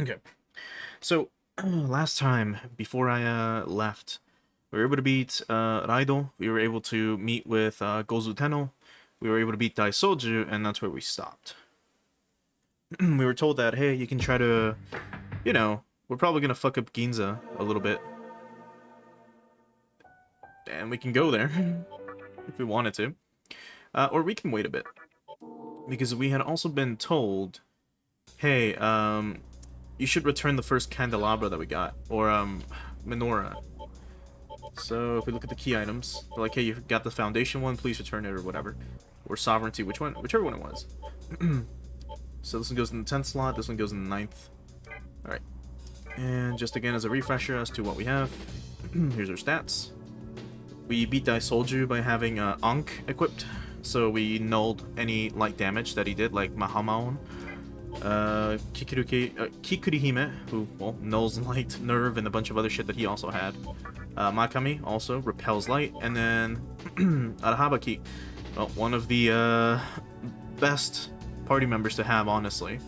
Okay. So, last time, before I left, we were able to beat Raido, we were able to meet with Gozu Tenno, we were able to beat Daisoju, and that's where we stopped. We were told that, hey, you can try to, we're probably gonna fuck up Ginza a little bit. And we can go there, if we wanted to. Or we can wait a bit. Because we had also been told, hey, you should return the first candelabra that we got, or menorah. So if we look at the key items, they're like, hey, you got the foundation one, please return it, or whatever. Or sovereignty, whichever one it was. So this one goes in the 10th slot, this one goes in the 9th. Alright. And just again as a refresher as to what we have, here's our stats. We beat Daisoju by having Ankh equipped, so we nulled any light damage that he did, like Mahamaon. Kikurihime, who, well, nulls light, nerve, and a bunch of other shit that he also had. Makami also repels light, and then Arahabaki, well, one of the best party members to have, honestly.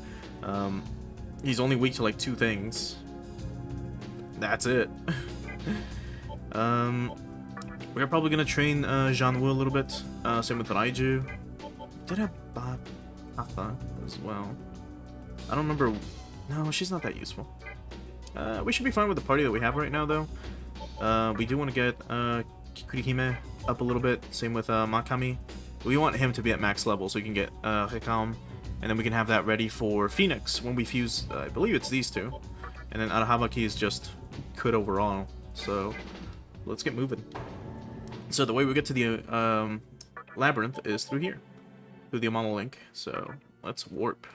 He's only weak to like 2 things. That's it. We're probably gonna train Janwoo a little bit. Same with Raiju. Did have Batha as well. I don't remember. No, she's not that useful. We should be fine with the party that we have right now, though. We do want to get Kikurihime up a little bit. Same with Makami. We want him to be at max level so we can get Rekam. And then we can have that ready for Phoenix when we fuse, I believe it's these two. And then Arahabaki is just good overall. So, let's get moving. So the way we get to the labyrinth is through here. Through the Amano link. So, let's warp.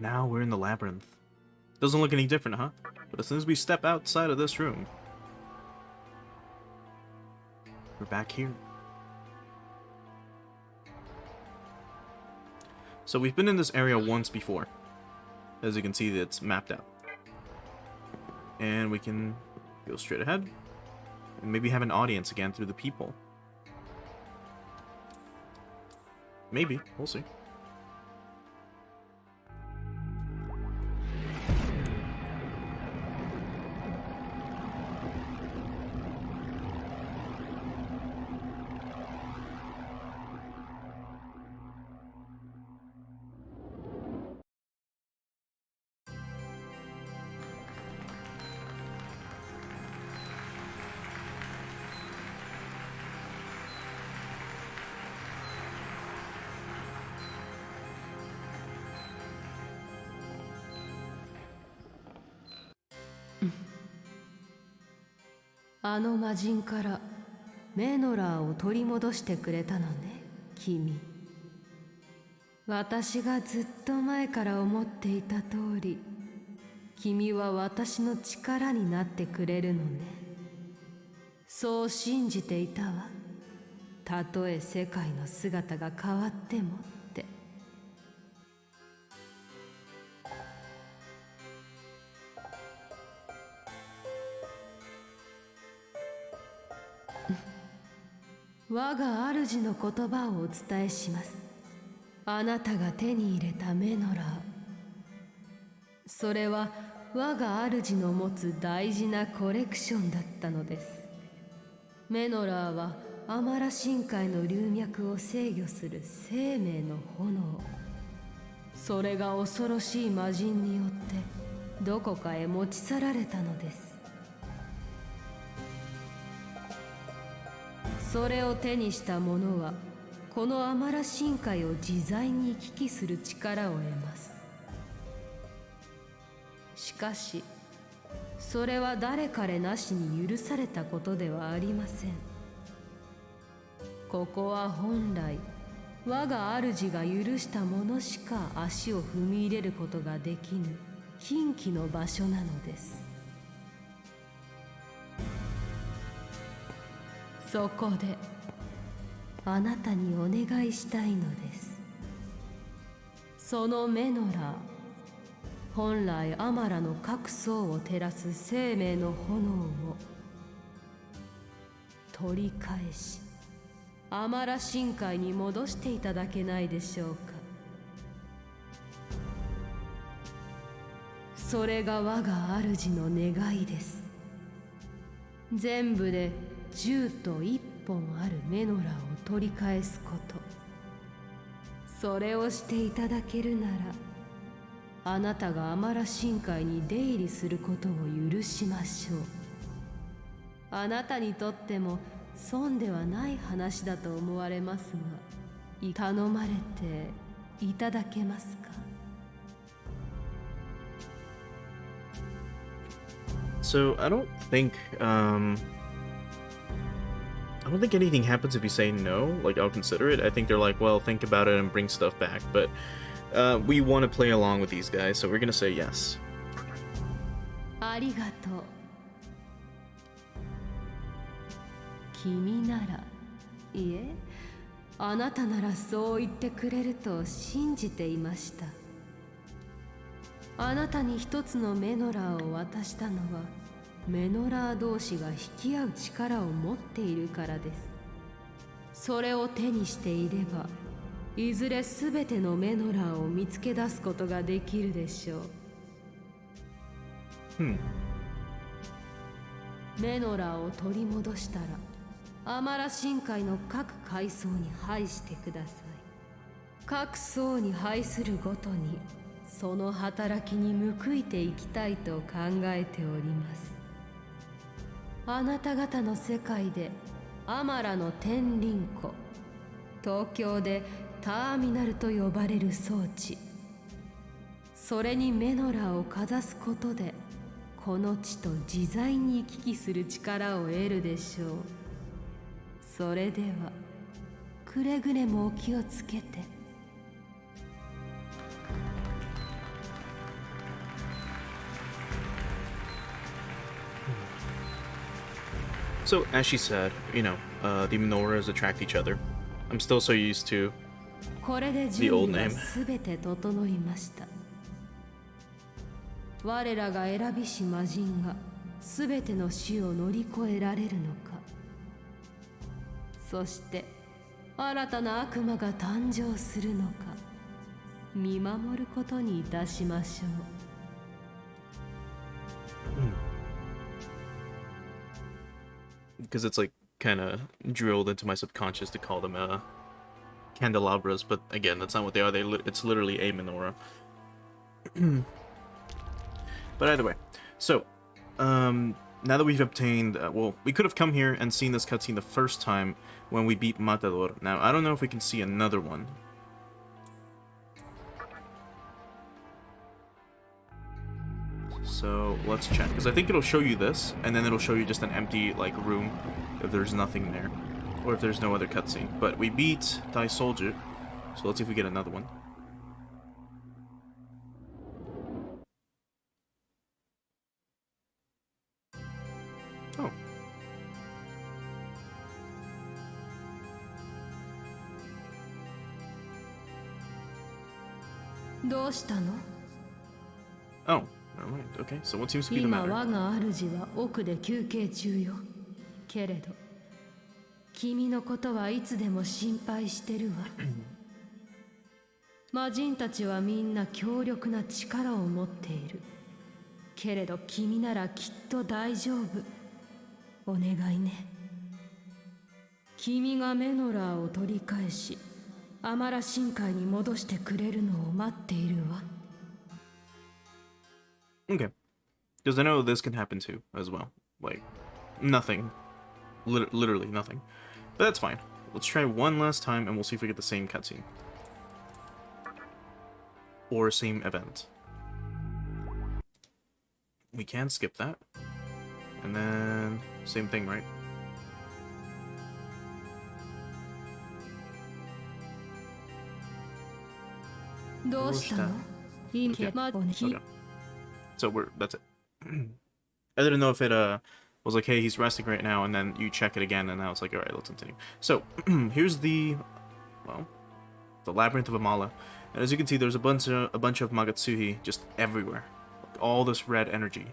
Now we're in the labyrinth. Doesn't look any different, huh? But as soon as we step outside of this room, we're back here. So we've been in this area once before. As you can see, it's mapped out. And we can go straight ahead. And maybe have an audience again through the people. Maybe. We'll see.あの魔人からメノラーを取り戻してくれたのね、君。私がずっと前から思っていた通り、君は私の力になってくれるのね。そう信じていたわ。たとえ世界の姿が変わってもって。我が主の言葉をお伝えします。あなたが手に入れたメノラー、それは我が主の持つ大事なコレクションだったのです。メノラーはアマラ深海の流脈を制御する生命の炎。それが恐ろしい魔人によってどこかへ持ち去られたのです。それを手にした者はこのアマラ深海を自在に行き来する力を得ます。しかしそれは誰彼なしに許されたことではありません。ここは本来我が主が許した者しか足を踏み入れることができぬ禁忌の場所なのです。そこであなたにお願いしたいのです。そのメノラー、本来アマラの各層を照らす生命の炎を取り返し、アマラ深海に戻していただけないでしょうか。それが我が主の願いです。全部で10と1本あるメノラを取り返すこと。それをしていただけるなら、あなたがアマラ深海に出入りすることを許しましょう。あなたにとっても損ではない話だと思われますが、頼まれていただけますか？ So I don't think anything happens if you say no. Like, I'll consider it. I think they're like, well, think about it and bring stuff back. But we want to play along with these guys, so we're gonna say yes. ありがとう。君なら、いえ、あなたならそう言ってくれると信じていました。あなたに一つのメノラーを渡したのは、メノラー同士が引き合う力を持っているからです。それを手にしていれば、いずれ全てのメノラーを見つけ出すことができるでしょう。メノラーを取り戻したら、アマラ深海の各階層に配してください。各層に配するごとに、その働きに報いていきたいと考えております。あなた方の世界でアマラの天輪湖、東京でターミナルと呼ばれる装置、それにメノラーをかざすことで、この地と自在に行き来する力を得るでしょう。それではくれぐれもお気をつけて。So, as she said, the Menorahs attract each other. I'm still so used to これで the 準 old 備は name. すべて整いました。我らが選びし魔人がすべての死を乗り越えられるのか、そして新たな悪魔が誕生するのか、見守ることにいたしましょう。Because it's like kind of drilled into my subconscious to call them candelabras, but again, that's not what they are. It's literally a menorah. But either way, so now that we've obtained, well, we could have come here and seen this cutscene the first time when we beat Matador. Now I don't know if we can see another one. So let's check, because I think it'll show you this, and then it'll show you just an empty like room if there's nothing there, or if there's no other cutscene. But we beat Dai Soldier, so let's see if we get another one. Oh. Oh. Alright, okay, so what seems to be the 今 matter? 我が主は奥で休憩中よ。けれど君のことはいつでも心配してるわ。魔人たちはみんな強力な力を持っている。けれど君ならきっと大丈夫。お願いね。君がメノラーを取り返し、アマラ深海に戻してくれるのを待っているわ。Okay. Because I know this can happen too, as well. Like, nothing. Literally nothing. But that's fine. Let's try one last time and we'll see if we get the same cutscene. Or same event. We can skip that. And then, same thing, right? Okay. So that's it. I didn't know if it was like, hey, he's resting right now, and then you check it again, and now it's like, all right, let's continue. So here's the, well, the Labyrinth of Amala, and as you can see, there's a bunch of Magatsuhi just everywhere, like all this red energy,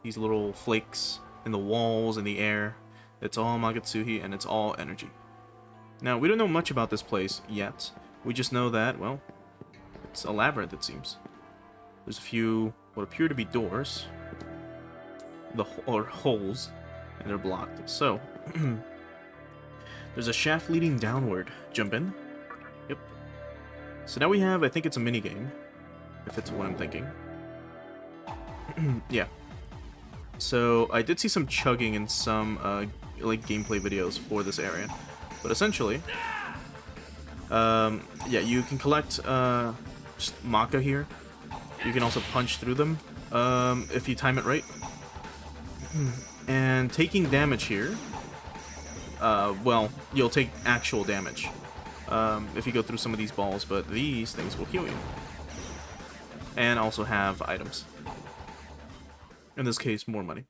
these little flakes in the walls, in the air. It's all Magatsuhi, and it's all energy. Now, we don't know much about this place yet. We just know that, well, it's a labyrinth, it seems. There's a few what appear to be doors, or holes, and they're blocked. So, there's a shaft leading downward. Jump in. Yep. So now we have, I think it's a minigame, if it's what I'm thinking. Yeah. So, I did see some chugging in some, like, gameplay videos for this area. But essentially, yeah, you can collect, just Maka here. You can also punch through them, if you time it right. And taking damage here, well, you'll take actual damage, if you go through some of these balls, but these things will heal you. And also have items. In this case, more money.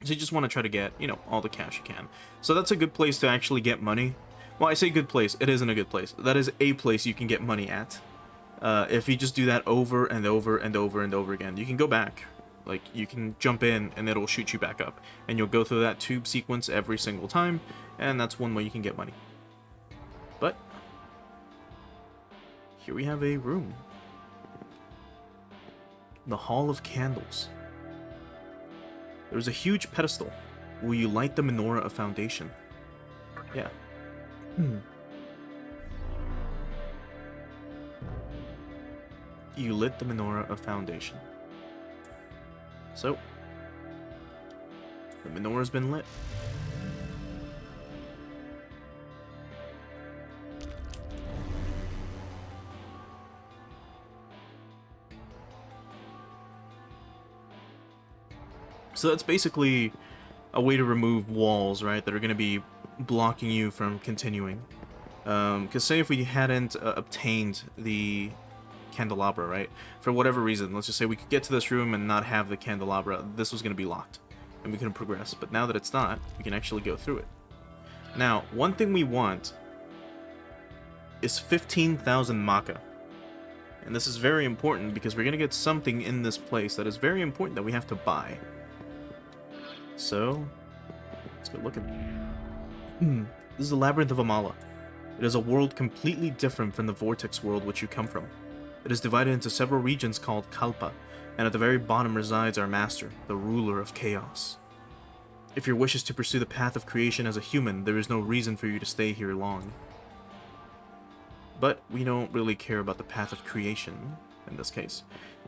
So you just want to try to get, you know, all the cash you can. So that's a good place to actually get money. Well, I say good place. It isn't a good place. That is a place you can get money at. If you just do that over and over and over and over again, you can go back. Like, you can jump in and it'll shoot you back up. And you'll go through that tube sequence every single time. And that's one way you can get money. But here we have a room. The Hall of Candles. There's a huge pedestal. Will you light the Menorah of Foundation? Yeah. You lit the Menorah of Foundation. So, the menorah's been lit. So that's basically a way to remove walls, right, that are going to be blocking you from continuing. Because say if we hadn't obtained the candelabra, right, for whatever reason, let's just say we could get to this room and not have the candelabra, this was going to be locked, and we couldn't progress. But now that it's not, we can actually go through it. Now, one thing we want is 15,000 Maka. And this is very important because we're going to get something in this place that is very important that we have to buy. So, let's go look at this is the Labyrinth of Amala. It is a world completely different from the Vortex world which you come from. It is divided into several regions called Kalpa, and at the very bottom resides our master, the ruler of chaos. If your wish is to pursue the path of creation as a human, there is no reason for you to stay here long. But we don't really care about the path of creation in this case.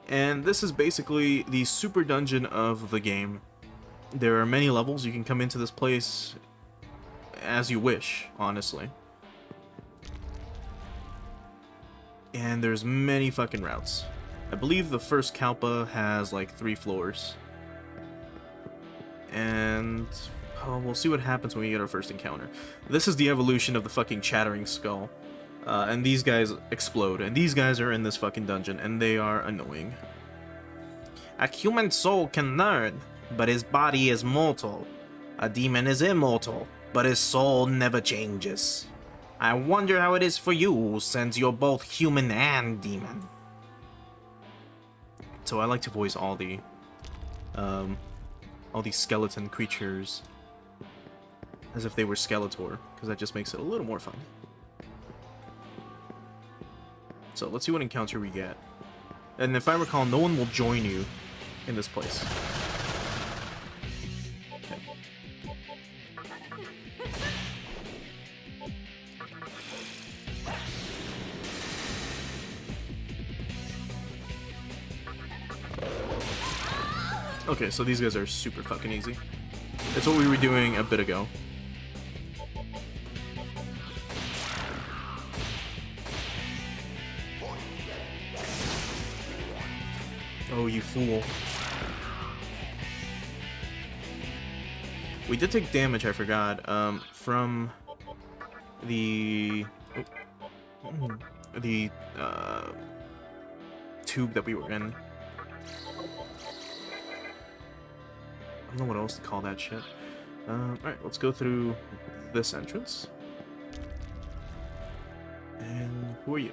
And this is basically the super dungeon of the game. There are many levels. You can come into this place as you wish, honestly. And there's many fucking routes. I believe the first Kalpa has like 3 floors. And we'll see what happens when we get our first encounter. This is the evolution of the fucking chattering skull. And these guys explode. And these guys are in this fucking dungeon. And they are annoying. A human soul can learn, but his body is mortal. A demon is immortal, but his soul never changes. I wonder how it is for you, since you're both human and demon. So I like to voice all these skeleton creatures as if they were Skeletor, because that just makes it a little more fun. So let's see what encounter we get. And if I recall, no one will join you in this place. Okay. Okay, so these guys are super fucking easy. It's what we were doing a bit ago. Oh, you fool. We did take damage, I forgot, from the tube that we were in. don't know what else to call that shit. Alright, let's go through this entrance. And who are you?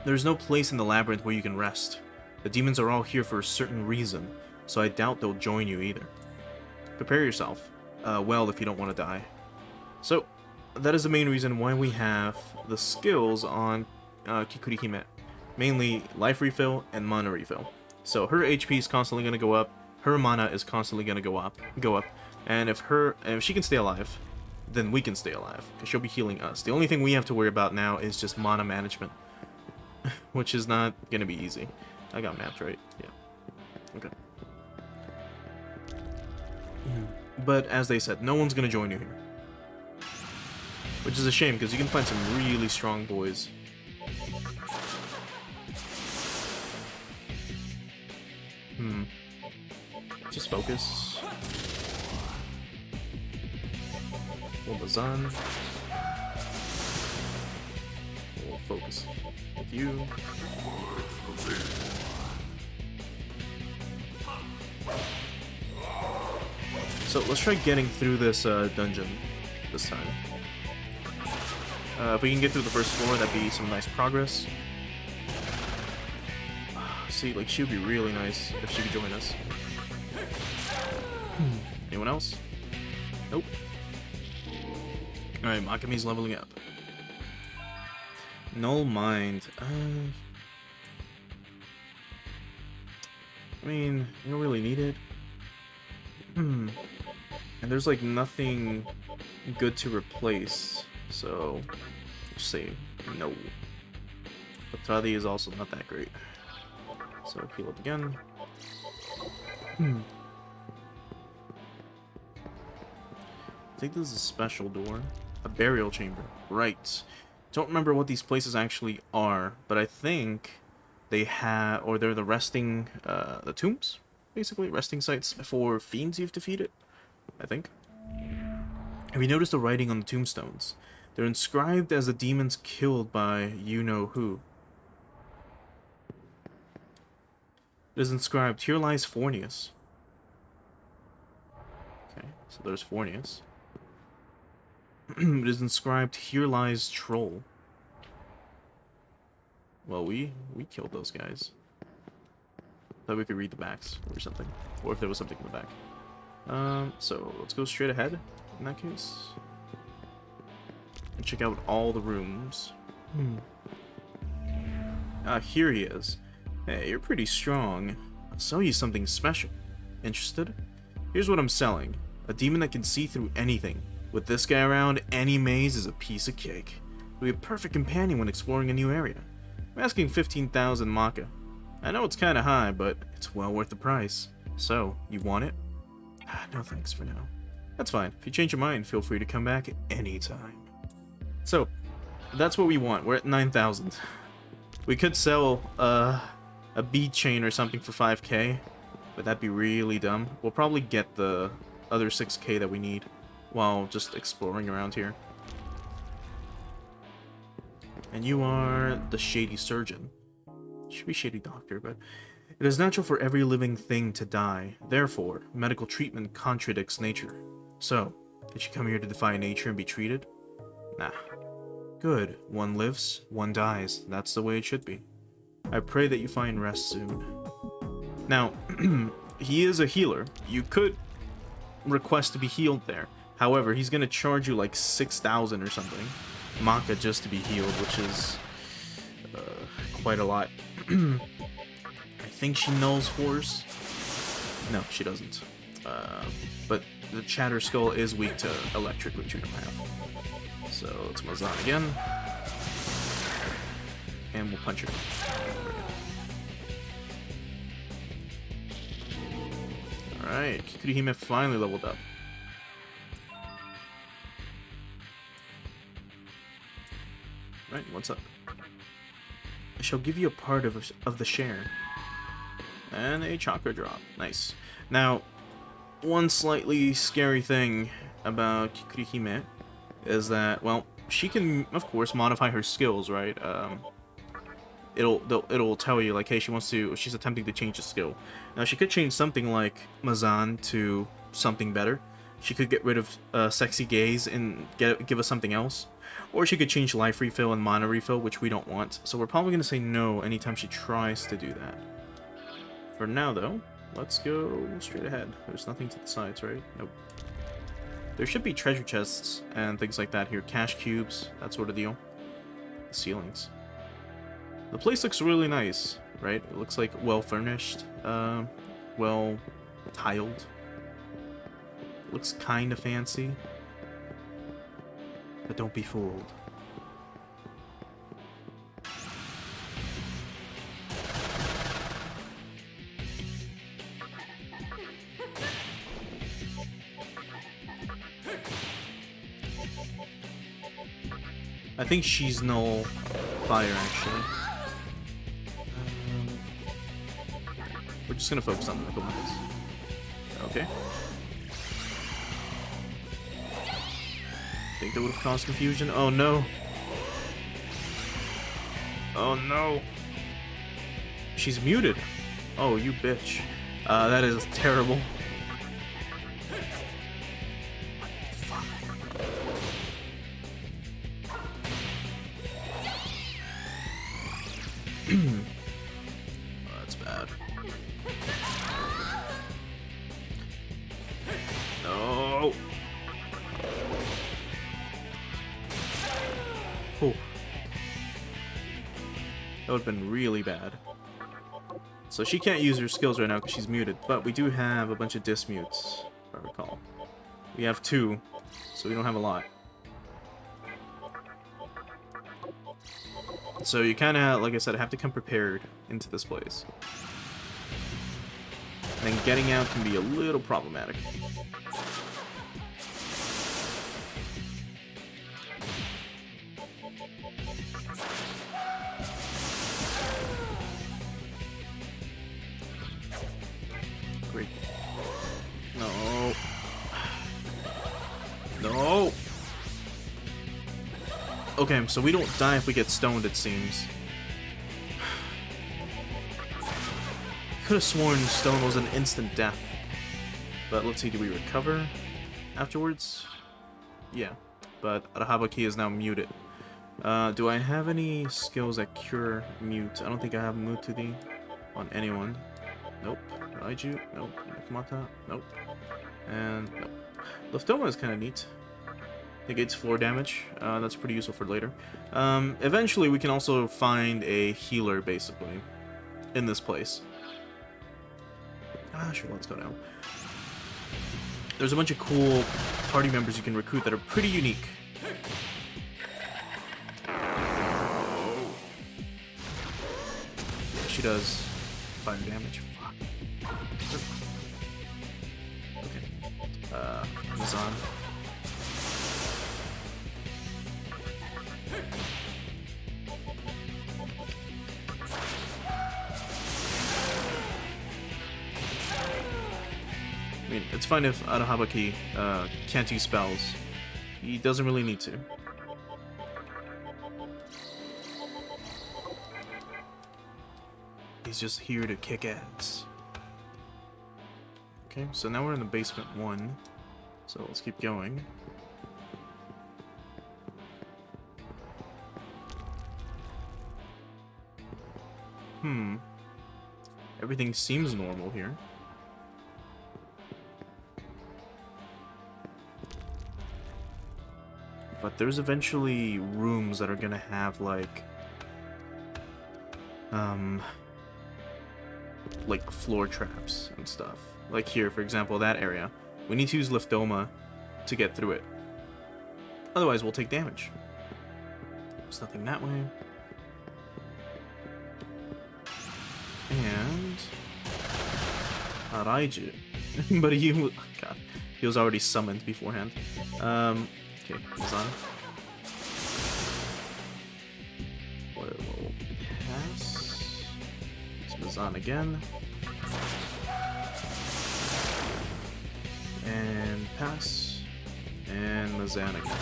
There's no place in the labyrinth where you can rest. The demons are all here for a certain reason, so I doubt they'll join you either. Prepare yourself. Well, if you don't want to die. So, that is the main reason why we have the skills on Kikurihime. Mainly life refill and mana refill. So her HP is constantly going to go up, her mana is constantly going to go up, and if she can stay alive, then we can stay alive, because she'll be healing us. The only thing we have to worry about now is just mana management, which is not going to be easy. I got mapped, right? Yeah. Okay. But as they said, no one's going to join you here. Which is a shame, because you can find some really strong boys. Just focus. Hold the sun. We'll focus with you. So let's try getting through this dungeon this time. If we can get through the first floor, that'd be some nice progress. See, like, she would be really nice if she could join us. Anyone else? Nope. Alright, Makami's leveling up. Null Mind. I mean, you don't really need it. And there's like nothing good to replace, so just say no. Patradi is also not that great. So heal up again. I think this is a special door. A burial chamber. Right. Don't remember what these places actually are, but I think they have, or they're the resting, the tombs? Basically, resting sites for fiends you've defeated, I think. Have you noticed the writing on the tombstones? They're inscribed as the demons killed by you-know-who. It is inscribed, here lies Fornius. Okay, so there's Fornius. It is inscribed, here lies Troll. Well, we killed those guys. Thought we could read the backs or something. Or if there was something in the back. So let's go straight ahead in that case. And check out all the rooms. Here he is. Hey, you're pretty strong. I'll sell you something special. Interested? Here's what I'm selling. A demon that can see through anything. With this guy around, any maze is a piece of cake. He'll be a perfect companion when exploring a new area. I'm asking 15,000 Maka. I know it's kinda high, but it's well worth the price. So, you want it? No thanks for now. That's fine. If you change your mind, feel free to come back anytime. So, that's what we want. We're at 9,000. We could sell a bead chain or something for 5k, but that'd be really dumb. We'll probably get the other 6k that we need while just exploring around here. And you are the Shady Surgeon. Should be Shady Doctor, but it is natural for every living thing to die. Therefore, medical treatment contradicts nature. So, did you come here to defy nature and be treated? Nah. Good. One lives, one dies. That's the way it should be. I pray that you find rest soon. Now, he is a healer. You could request to be healed there. However, he's gonna charge you like 6,000 or something Maka just to be healed, which is quite a lot. I think she knows horse. No, she doesn't. But the Chatter Skull is weak to electric, which you don't have. So let's Mazan again. And we'll punch her. Alright, Kikurihime finally leveled up. Right, what's up? I shall give you a part of the share. And a chakra drop. Nice. Now, one slightly scary thing about Kikurihime is that, well, she can, of course, modify her skills, right? it'll tell you like, hey, she's attempting to change a skill. Now she could change something like Mazan to something better. She could get rid of Sexy Gaze and give us something else. Or she could change Life Refill and Mana Refill, which we don't want. So we're probably going to say no anytime she tries to do that. For now, though, let's go straight ahead. There's nothing to the sides, right? Nope. There should be treasure chests and things like that here. Cash cubes, that sort of deal. The ceilings. The place looks really nice, right? It looks like well-furnished, well-tiled. Looks kind of fancy. But don't be fooled. I think she's null fire, actually. We're just gonna focus on the Nicomatas. Okay. Think that would have caused confusion? Oh no. Oh no. She's muted. Oh, you bitch. That is terrible. Oh, that's bad. No. Oh. That would have been really bad. So she can't use her skills right now because she's muted, but we do have a bunch of dismutes, if I recall. We have 2, so we don't have a lot. So you kind of, like I said, have to come prepared into this place. And then getting out can be a little problematic. Great. No. No. Okay, so we don't die if we get stoned, it seems. Could have sworn stone was an instant death. But let's see, do we recover afterwards? Yeah, but Arahabaki is now muted. Do I have any skills that cure mute? I don't think I have Mutudi on anyone. Nope. Raiju? Nope. Nakamata? Nope. And nope. Leftoma is kind of neat. Negates floor damage. That's pretty useful for later. Eventually, we can also find a healer, basically, in this place. Sure, let's go now. There's a bunch of cool party members you can recruit that are pretty unique. She does fire damage. Fuck. Okay. Amazon. I mean, it's fine if Arahabaki can't use spells. He doesn't really need to. He's just here to kick ass. Okay, so now we're in the basement 1. So let's keep going. Everything seems normal here. But there's eventually rooms that are gonna have like floor traps and stuff. Like here, for example, that area. We need to use Liftoma to get through it. Otherwise, we'll take damage. There's nothing that way. And Araiju. But God, he was already summoned beforehand. Okay, Mazan. We'll pass. It's Mazan again. And pass. And Mazan again.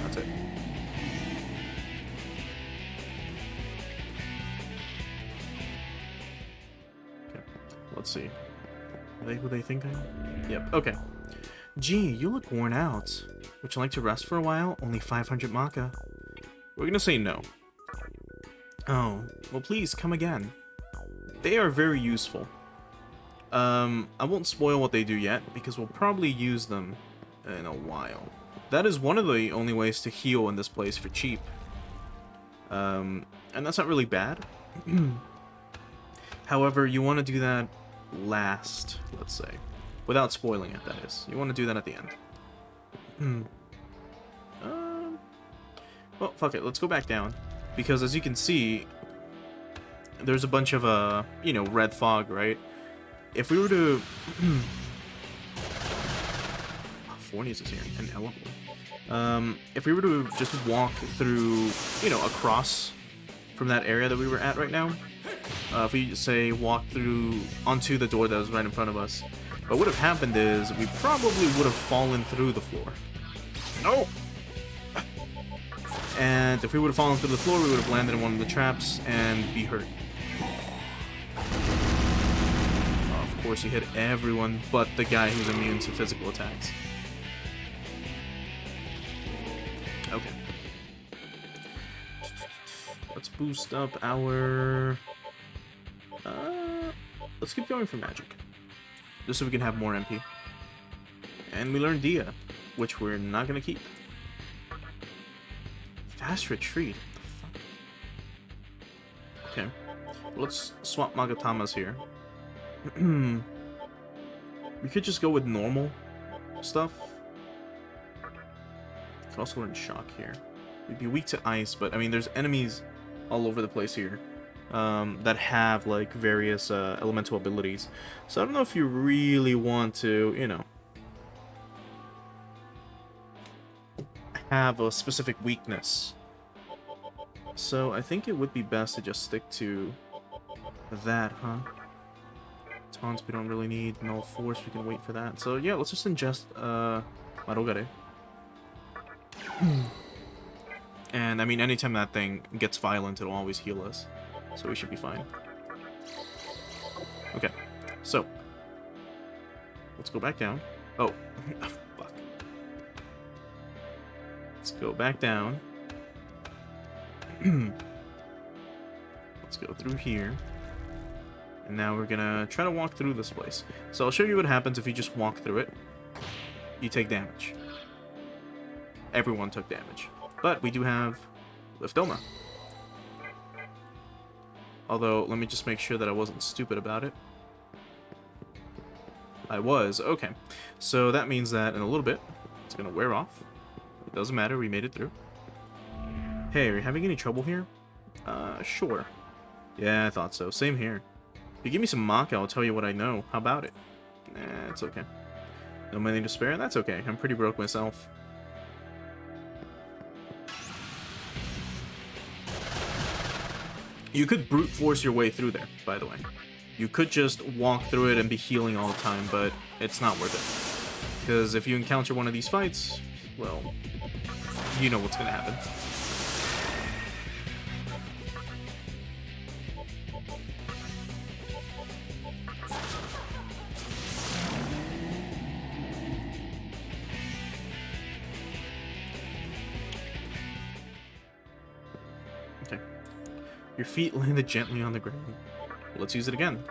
That's it. let's see. Are they who they think I am? Yep, okay. Gee, you look worn out. Would you like to rest for a while? Only 500 Maka. We're gonna say no. Oh, well please, come again. They are very useful. I won't spoil what they do yet, because we'll probably use them in a while. That is one of the only ways to heal in this place for cheap. And that's not really bad. However, you want to do that last, let's say. Without spoiling it, that is. You want to do that at the end. Well, fuck it. Let's go back down. Because as you can see, there's a bunch of, you know, red fog, right? If we were to... Fornius is here, and Elable. If we were to just walk through, you know, across from that area that we were at right now, if we say walk through onto the door that was right in front of us, what would have happened is we probably would have fallen through the floor. No! And if we would have fallen through the floor, we would have landed in one of the traps and be hurt. Of course, you hit everyone but the guy who's immune to physical attacks. Okay. Let's boost up our... let's keep going for magic. Just so we can have more MP. And we learned Dia, which we're not going to keep. Fast retreat? What the fuck? Okay. Let's swap Magatamas here. We could just go with normal stuff. Could also learn shock here. We'd be weak to ice, but I mean, there's enemies all over the place here that have like various elemental abilities. So I don't know if you really want to, you know, have a specific weakness. So I think it would be best to just stick to that, huh? Taunts we don't really need. Null Force, we can wait for that. So yeah, let's just ingest Marogare. And I mean, anytime that thing gets violent, it'll always heal us. So we should be fine. Okay, so let's go back down. Oh, fuck. Let's go back down. Let's go through here. And now we're gonna try to walk through this place. So I'll show you what happens if you just walk through it. You take damage. Everyone took damage. But we do have Liftoma. Although, let me just make sure that I wasn't stupid about it. I was. Okay. So that means that in a little bit, it's gonna wear off. It doesn't matter, we made it through. Hey, are you having any trouble here? Sure. Yeah, I thought so. Same here. If you give me some Maka, I'll tell you what I know. How about it? It's okay. No money to spare? That's okay. I'm pretty broke myself. You could brute force your way through there, by the way. You could just walk through it and be healing all the time, but it's not worth it. Because if you encounter one of these fights, well, you know what's gonna happen. Okay. Your feet landed gently on the ground. Let's use it again.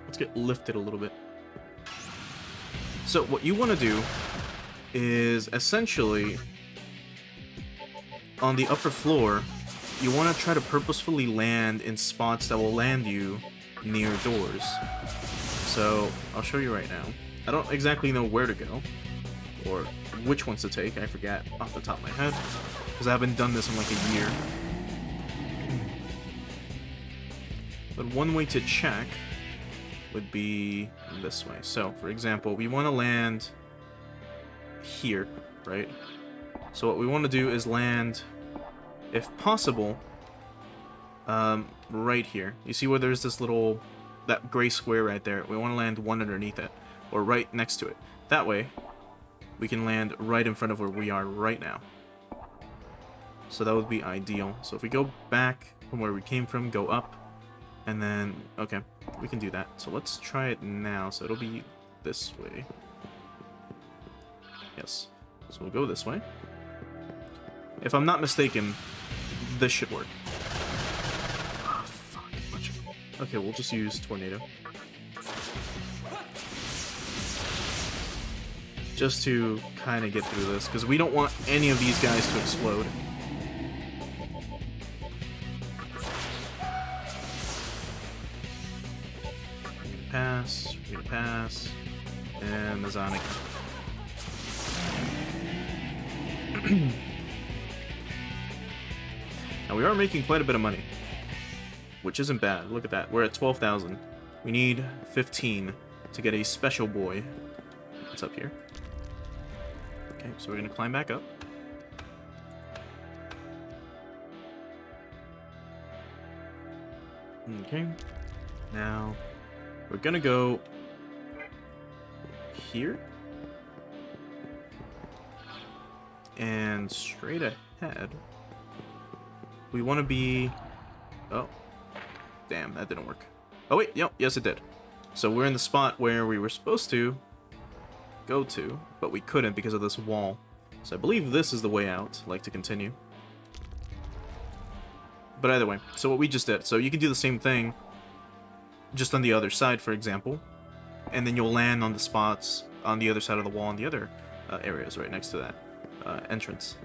Let's get lifted a little bit. So what you want to do is essentially on the upper floor, you want to try to purposefully land in spots that will land you near doors. So I'll show you right now. I don't exactly know where to go or which ones to take. I forget off the top of my head because I haven't done this in like a year. But one way to check would be this way. So, for example, we want to land here, right? So what we want to do is land, if possible, right here. You see where there's this little, that gray square right there? We want to land one underneath it, or right next to it. That way, we can land right in front of where we are right now. So that would be ideal. So if we go back from where we came from, go up, And then, okay, we can do that. So let's try it now. So it'll be this way. Yes. So we'll go this way. If I'm not mistaken, this should work. Oh, fuck. Okay, we'll just use Tornado. Just to kind of get through this, because we don't want any of these guys to explode. Pass, we're gonna pass, and Mazonic. Now we are making quite a bit of money, which isn't bad. Look at that, we're at 12,000. We need 15 to get a special boy. What's up here? Okay, so we're gonna climb back up. Okay, now we're gonna go here and straight ahead. We want to be. Oh, damn, that didn't work. Oh wait, yep, yes it did. So we're in the spot where we were supposed to go to, but we couldn't because of this wall. So I believe this is the way out, like to continue. But either way, so what we just did, so you can do the same thing just on the other side, for example, and then you'll land on the spots on the other side of the wall in the other areas right next to that entrance.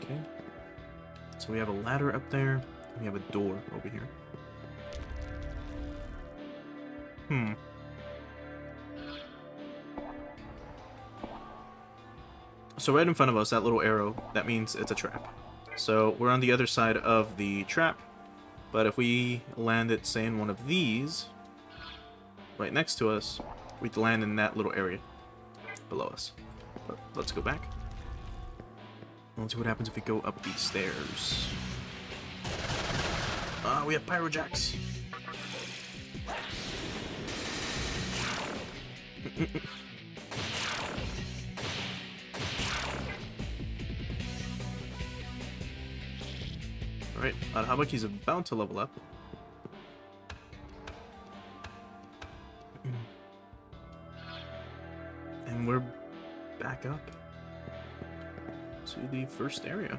Okay, so we have a ladder up there, and we have a door over here. So right in front of us, that little arrow, that means it's a trap. So we're on the other side of the trap, but if we land it, say, in one of these, right next to us, we'd land in that little area below us. But let's go back. Let's see what happens if we go up these stairs. We have pyrojacks. Alright, Habaki's about to level up. And we're back up to the first area.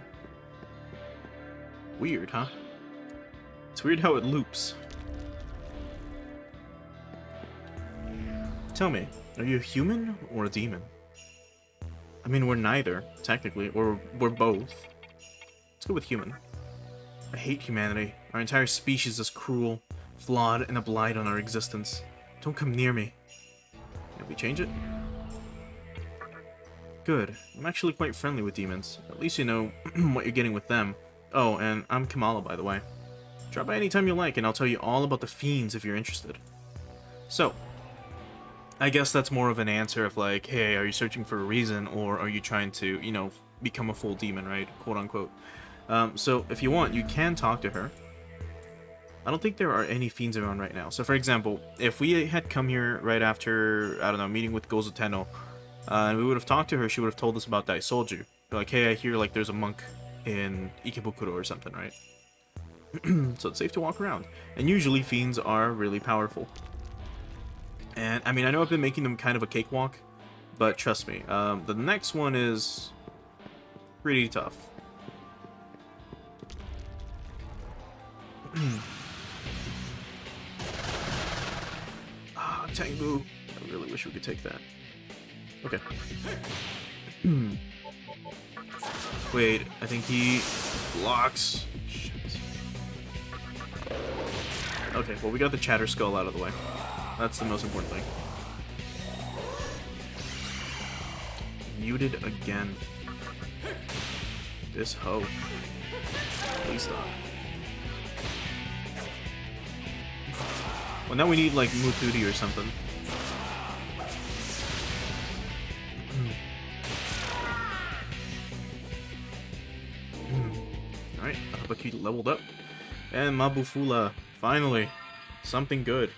Weird, huh? It's weird how it loops. Tell me, are you a human or a demon? I mean, we're neither, technically, or we're both. Let's go with human. I hate humanity. Our entire species is cruel, flawed, and a blight on our existence. Don't come near me. Can we change it? Good. I'm actually quite friendly with demons. At least you know what you're getting with them. Oh, and I'm Kamala, by the way. Drop by anytime you like, and I'll tell you all about the fiends if you're interested. So, I guess that's more of an answer of like, hey, are you searching for a reason, or are you trying to, you know, become a full demon, right? Quote unquote. So, if you want, you can talk to her. I don't think there are any fiends around right now. So, for example, if we had come here right after, I don't know, meeting with Gozo Tenno, and we would have talked to her, she would have told us about Daisolju. Like, hey, I hear like there's a monk in Ikebukuro or something, right? So it's safe to walk around. And usually fiends are really powerful. And, I mean, I know I've been making them kind of a cakewalk, but trust me, the next one is pretty tough. Tengu. I really wish we could take that. Okay. Wait, I think he blocks. Shit. Okay, well, we got the Chatter Skull out of the way. That's the most important thing. Muted again. This hoe. Please stop. Well, now we need, like, Mutudi or something. Alright, Habaki leveled up. And Mabufula, finally. Something good.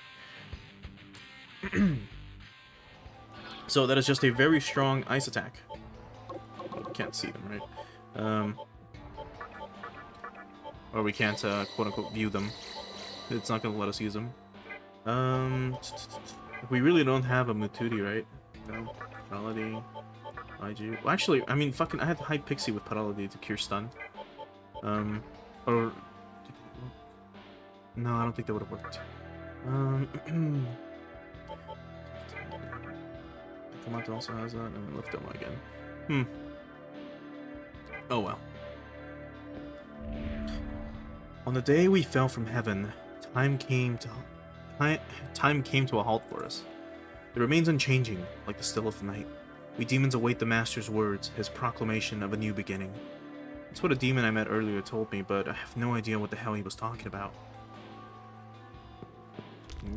So that is just a very strong ice attack. can't see them, right? Or we can't, quote-unquote, view them. It's not gonna let us use them. We really don't have a Mutudi, right? No. Parality. IG. Well, actually, I mean, fucking, I had High Pixie with Parality to cure stun. Or... No, I don't think that would have worked. Kamato also has that, and Liftoma again. Oh well. On the day we fell from heaven, time came to a halt for us. It remains unchanging, like the still of the night. We demons await the Master's words, his proclamation of a new beginning. That's what a demon I met earlier told me, but I have no idea what the hell he was talking about.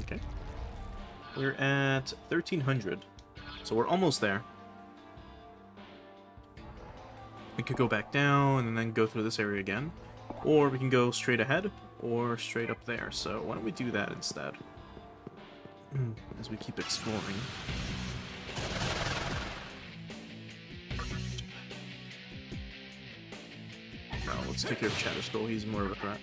Okay. We're at 1300, so we're almost there. We could go back down and then go through this area again, or we can go straight ahead or straight up there. So why don't we do that instead as we keep exploring. No, let's take care of Chatterskull. He's more of a threat.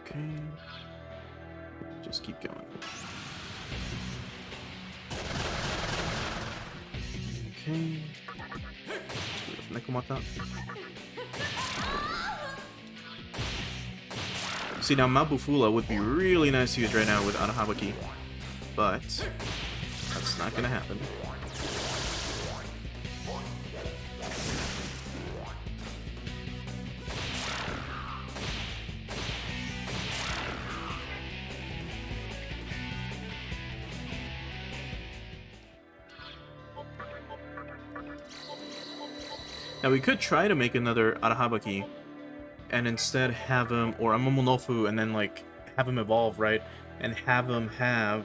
Okay. Just keep going. Okay. Nekomata. See, now Mabufula would be really nice to use right now with Arahabaki, but that's not gonna happen. Now we could try to make another Arahabaki and instead have him, or a Momonofu, and then like have him evolve, right? And have him have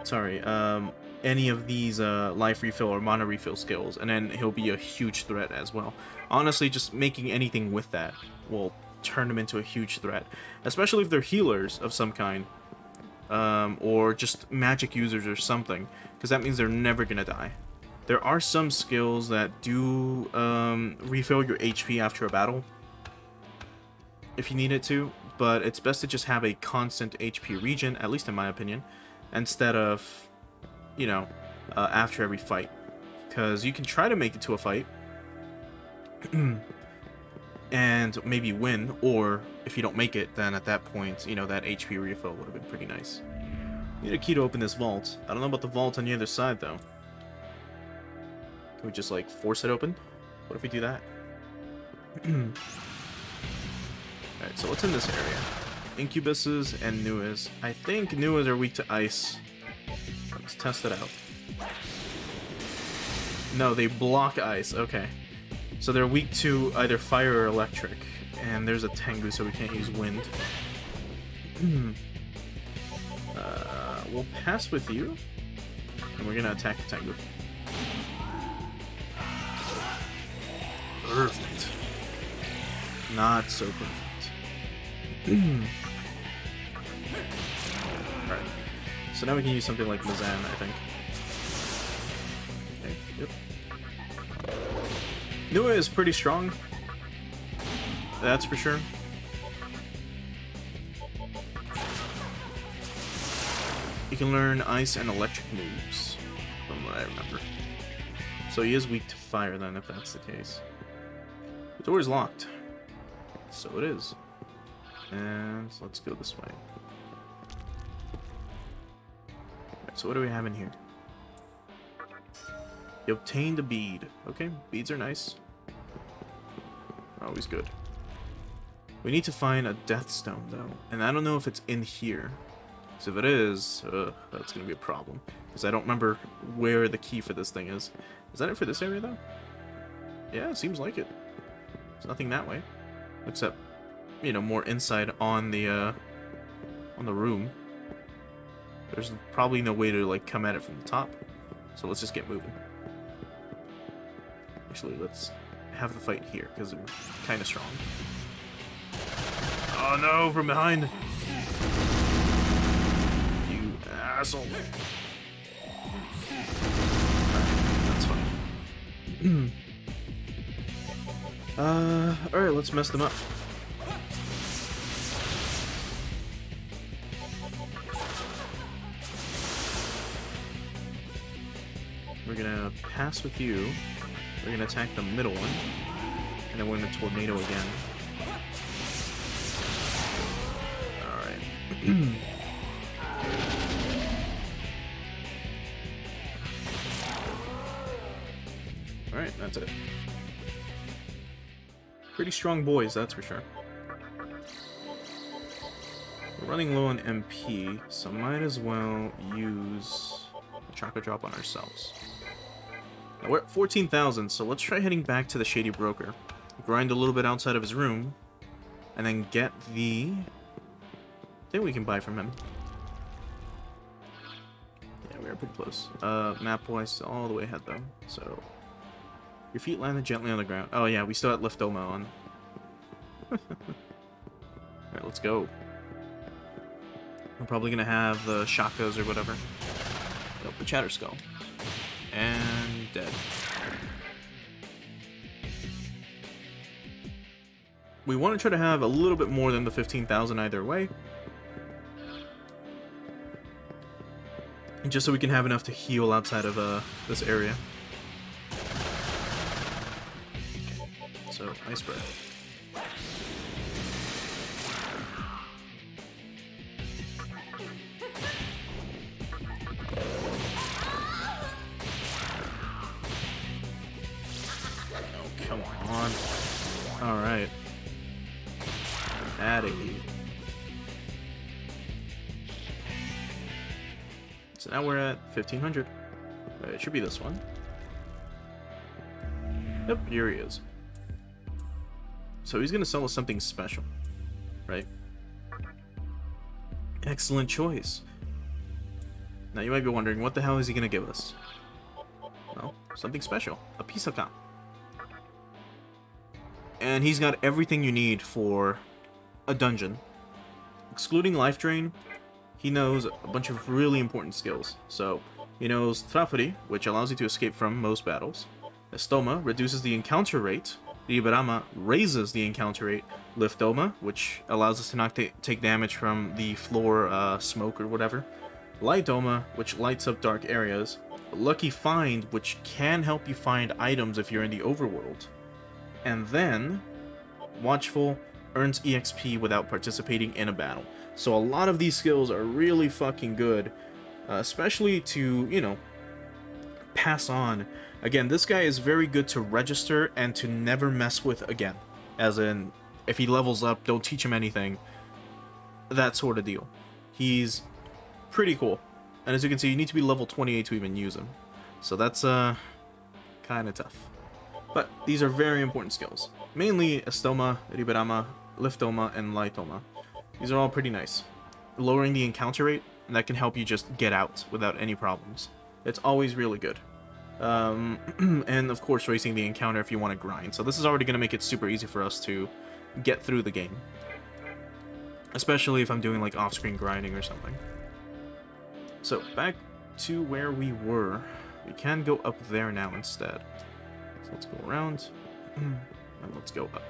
sorry, any of these life refill or mana refill skills, and then he'll be a huge threat as well. Honestly, just making anything with that will turn them into a huge threat, especially if they're healers of some kind, or just magic users or something, because that means they're never gonna die. There are some skills that do refill your HP after a battle, if you need it to, but it's best to just have a constant HP regen, at least in my opinion, instead of, you know, after every fight. Because you can try to make it to a fight, and maybe win, or if you don't make it, then at that point, you know, that HP refill would have been pretty nice. Need a key to open this vault. I don't know about the vault on the other side, though. Can we just, like, force it open? What if we do that? Alright, so what's in this area? Incubuses and Nuas. I think Nuas are weak to ice. Let's test it out. No, they block ice. Okay. So they're weak to either fire or electric. And there's a Tengu, so we can't use wind. We'll pass with you. And we're gonna attack the Tengu. Perfect. Not so perfect. Alright. So now we can use something like Mazan, I think. Okay, yep. Nua is pretty strong. That's for sure. You can learn ice and electric moves, from what I remember. So he is weak to fire then, if that's the case. The door is locked. So it is. And let's go this way. Right, so what do we have in here? You obtained a bead. Okay, beads are nice. Always good. We need to find a death stone though, and I don't know if it's in here. So if it is, that's gonna be a problem. Because I don't remember where the key for this thing is. Is that it for this area though? Yeah, it seems like it. There's nothing that way. Except, you know, more inside on the room. There's probably no way to, like, come at it from the top. So let's just get moving. Actually, let's have the fight here, because we're kind of strong. Oh no, from behind! You asshole. Alright, that's fine. Alright, let's mess them up. We're gonna pass with you. We're gonna attack the middle one. And then we're gonna tornado again. Alright. Alright, that's it. Pretty strong boys, that's for sure. We're running low on MP, so might as well use a Chakra Drop on ourselves. Now we're at 14,000, so let's try heading back to the Shady Broker. Grind a little bit outside of his room, and then get the thing we can buy from him. Yeah, we are pretty close. Map-wise, all the way ahead though, so... Your feet landed gently on the ground. Oh yeah, we still have Liftoma on. Alright, let's go. I'm probably gonna have the Shakas or whatever. Nope, the Chatter Skull. And dead. We want to try to have a little bit more than the 15,000 either way. Just so we can have enough to heal outside of this area. So, nice breath. Oh, come on. Alright. Atta here. So now we're at 1,500. It should be this one. Yep, here he is. So he's gonna sell us something special, right? Excellent choice. Now you might be wondering, what the hell is he gonna give us? Well, something special. A Pisaka. And he's got everything you need for a dungeon. Excluding Life Drain, he knows a bunch of really important skills. So, he knows Trafuri, which allows you to escape from most battles. Estoma reduces the encounter rate. Riberama raises the encounter rate. Liftoma, which allows us to not take damage from the floor smoke or whatever. Lightoma, which lights up dark areas. Lucky Find, which can help you find items if you're in the overworld. And then, Watchful earns EXP without participating in a battle. So a lot of these skills are really fucking good, especially to, you know, pass on. Again, this guy is very good to register and to never mess with again. As in, if he levels up, don't teach him anything. That sort of deal. He's pretty cool. And as you can see, you need to be level 28 to even use him. So that's kind of tough. But these are very important skills. Mainly Estoma, Riberama, Liftoma, and Lightoma. These are all pretty nice. Lowering the encounter rate, and that can help you just get out without any problems. It's always really good. And of course raising the encounter if you want to grind. So this is already going to make it super easy for us to get through the game. Especially if I'm doing like off-screen grinding or something. So back to where we were. We can go up there now instead. So let's go around. And let's go up.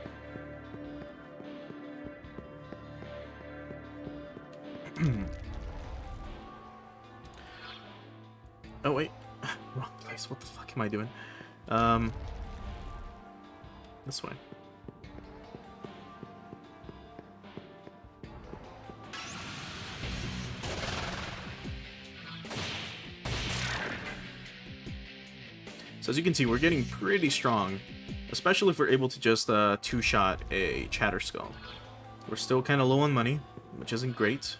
Oh wait. Wrong place. What the fuck am I doing? This way. So as you can see, we're getting pretty strong, especially if we're able to just two-shot a Chatter Skull. We're still kind of low on money, which isn't great.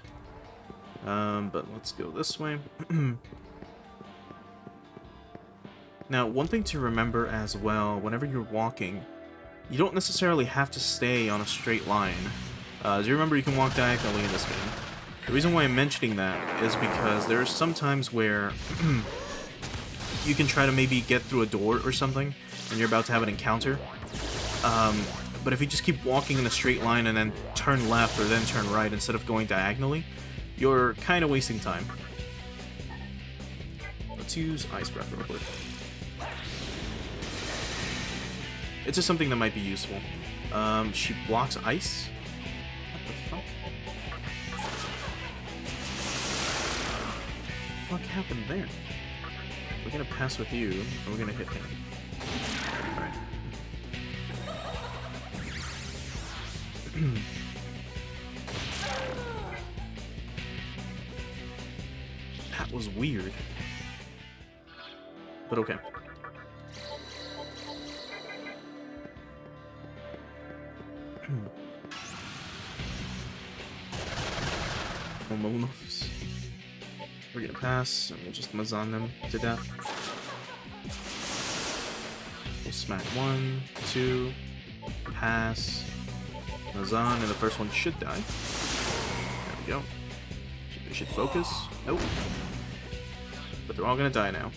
But let's go this way. Now, one thing to remember as well, whenever you're walking, you don't necessarily have to stay on a straight line. As you remember, you can walk diagonally in this game. The reason why I'm mentioning that is because there are some times where you can try to maybe get through a door or something, and you're about to have an encounter. But if you just keep walking in a straight line and then turn left or then turn right instead of going diagonally, you're kind of wasting time. Let's use Ice Breath real quick. It's just something that might be useful. She blocks ice? What the fuck? What the fuck happened there? We're gonna pass with you, and we're gonna hit him. Alright. That was weird. But okay. Momonos. We're gonna pass, and we'll just Mazan them to death. We'll smack 1, 2, pass, Mazan, and the first one should die. There we go. Should focus. Nope. But they're all gonna die now.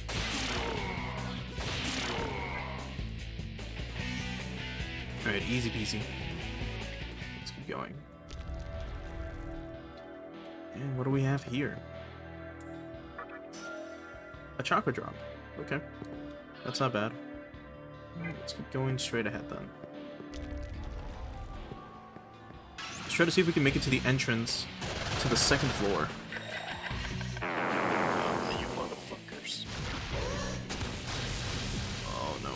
Alright, easy peasy. Let's keep going. And what do we have here? A chakra drop. Okay. That's not bad. Let's keep going straight ahead then. Let's try to see if we can make it to the entrance to the second floor. Oh, you motherfuckers. Oh no.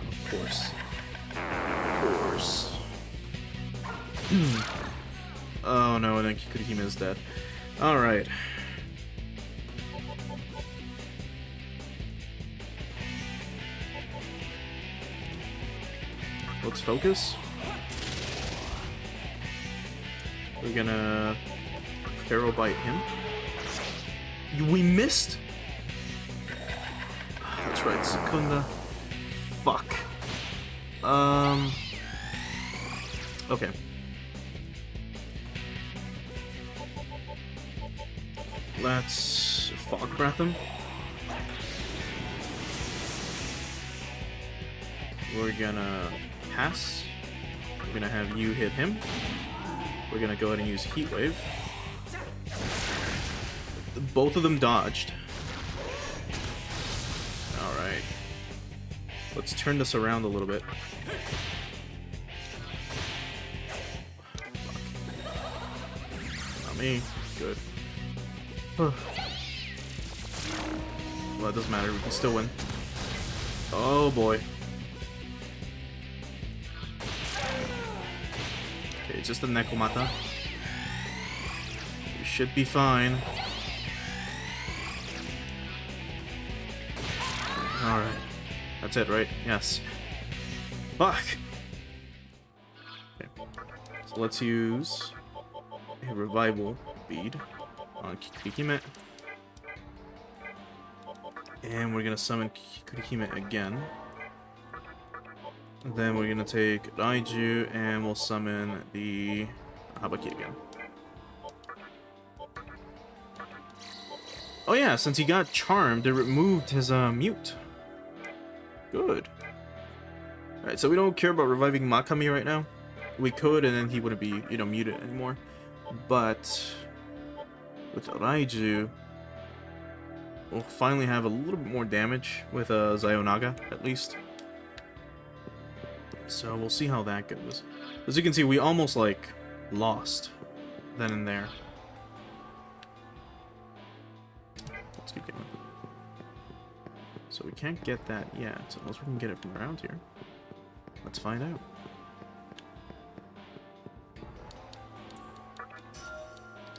Of course. Of course. Oh no, and then Kikurihime is dead. Alright. Let's focus. We're gonna Pharaoh bite him. We missed? That's right, Secunda. Fuck. Okay. Let's Fog Breath him. We're gonna pass. We're gonna have you hit him. We're gonna go ahead and use Heat Wave. Both of them dodged. Alright. Let's turn this around a little bit. Not me. Good. Well, it doesn't matter. We can still win. Oh boy. Okay, it's just a Nekomata. We should be fine. Alright. That's it, right? Yes. Fuck! Okay. So let's use a revival bead on Kikurihime. And we're gonna summon Kikurihime again. Then we're gonna take Raiju and we'll summon the Habaki again. Oh yeah, since he got charmed, it removed his mute. Good. Alright, so we don't care about reviving Makami right now. We could, and then he wouldn't be, you know, muted anymore. But with Raiju, we'll finally have a little bit more damage with Zayonaga, at least. So we'll see how that goes. As you can see, we almost, like, lost then and there. Let's keep going. So we can't get that yet, unless we can get it from around here. Let's find out.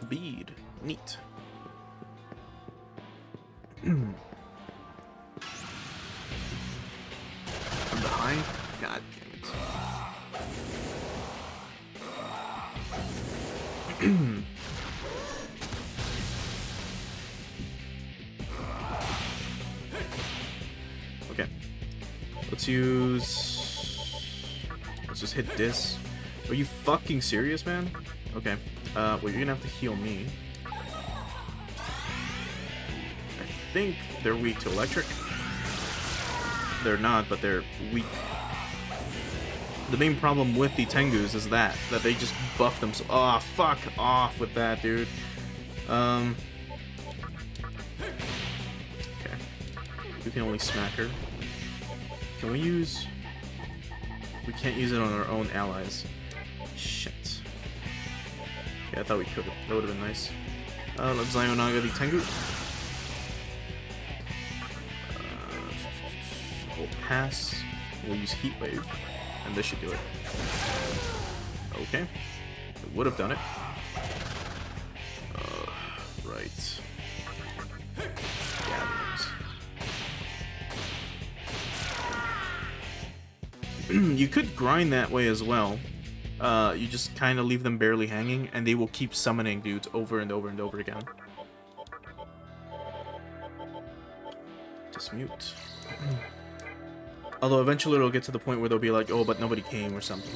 Bead. Neat. From behind? God damn it. Okay. Let's just hit this. Are you fucking serious, man? Okay. Well, you're gonna have to heal me. I think they're weak to electric. They're not, but they're weak. The main problem with the Tengus is that they just buff them. So, oh, fuck off with that, dude. Okay. We can only smack her. Can we use... We can't use it on our own allies. Shit. Yeah, I thought we could. That would have been nice. Let's Zionaga the Tengu. We'll pass. We'll use Heat Wave. And this should do it. Okay. It would have done it. Right. Gatherings. You could grind that way as well. You just kind of leave them barely hanging, and they will keep summoning dudes over and over and over again. Just mute. Although eventually it'll get to the point where they'll be like, oh, but nobody came or something.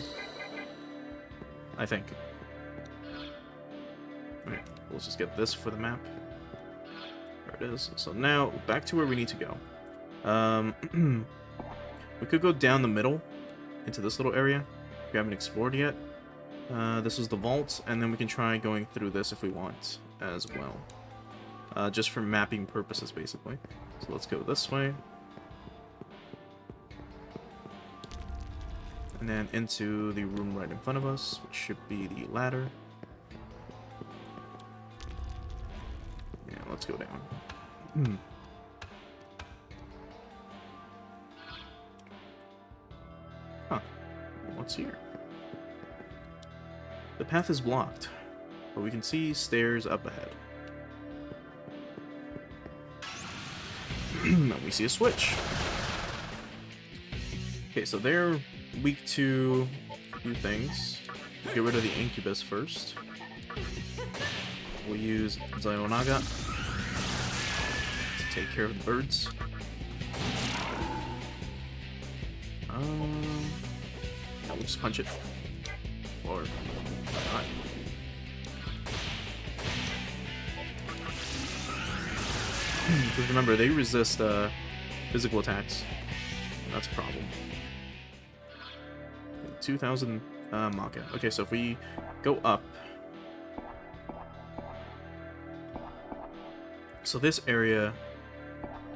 I think. Alright, let's just get this for the map. There it is. So now, back to where we need to go. We could go down the middle into this little area. We haven't explored yet. This is the vault, and then we can try going through this if we want as well. Just for mapping purposes, basically. So let's go this way. And then into the room right in front of us, which should be the ladder. Yeah, let's go down. Huh. What's here? The path is blocked, but we can see stairs up ahead. And we see a switch. Okay, so they're weak to a few things. We'll get rid of the Incubus first. We'll use Zionaga to take care of the birds. Yeah, we'll just punch it. Or not. Because remember, they resist physical attacks. That's a problem. 2,000 Maka. Okay, so if we go up... So this area,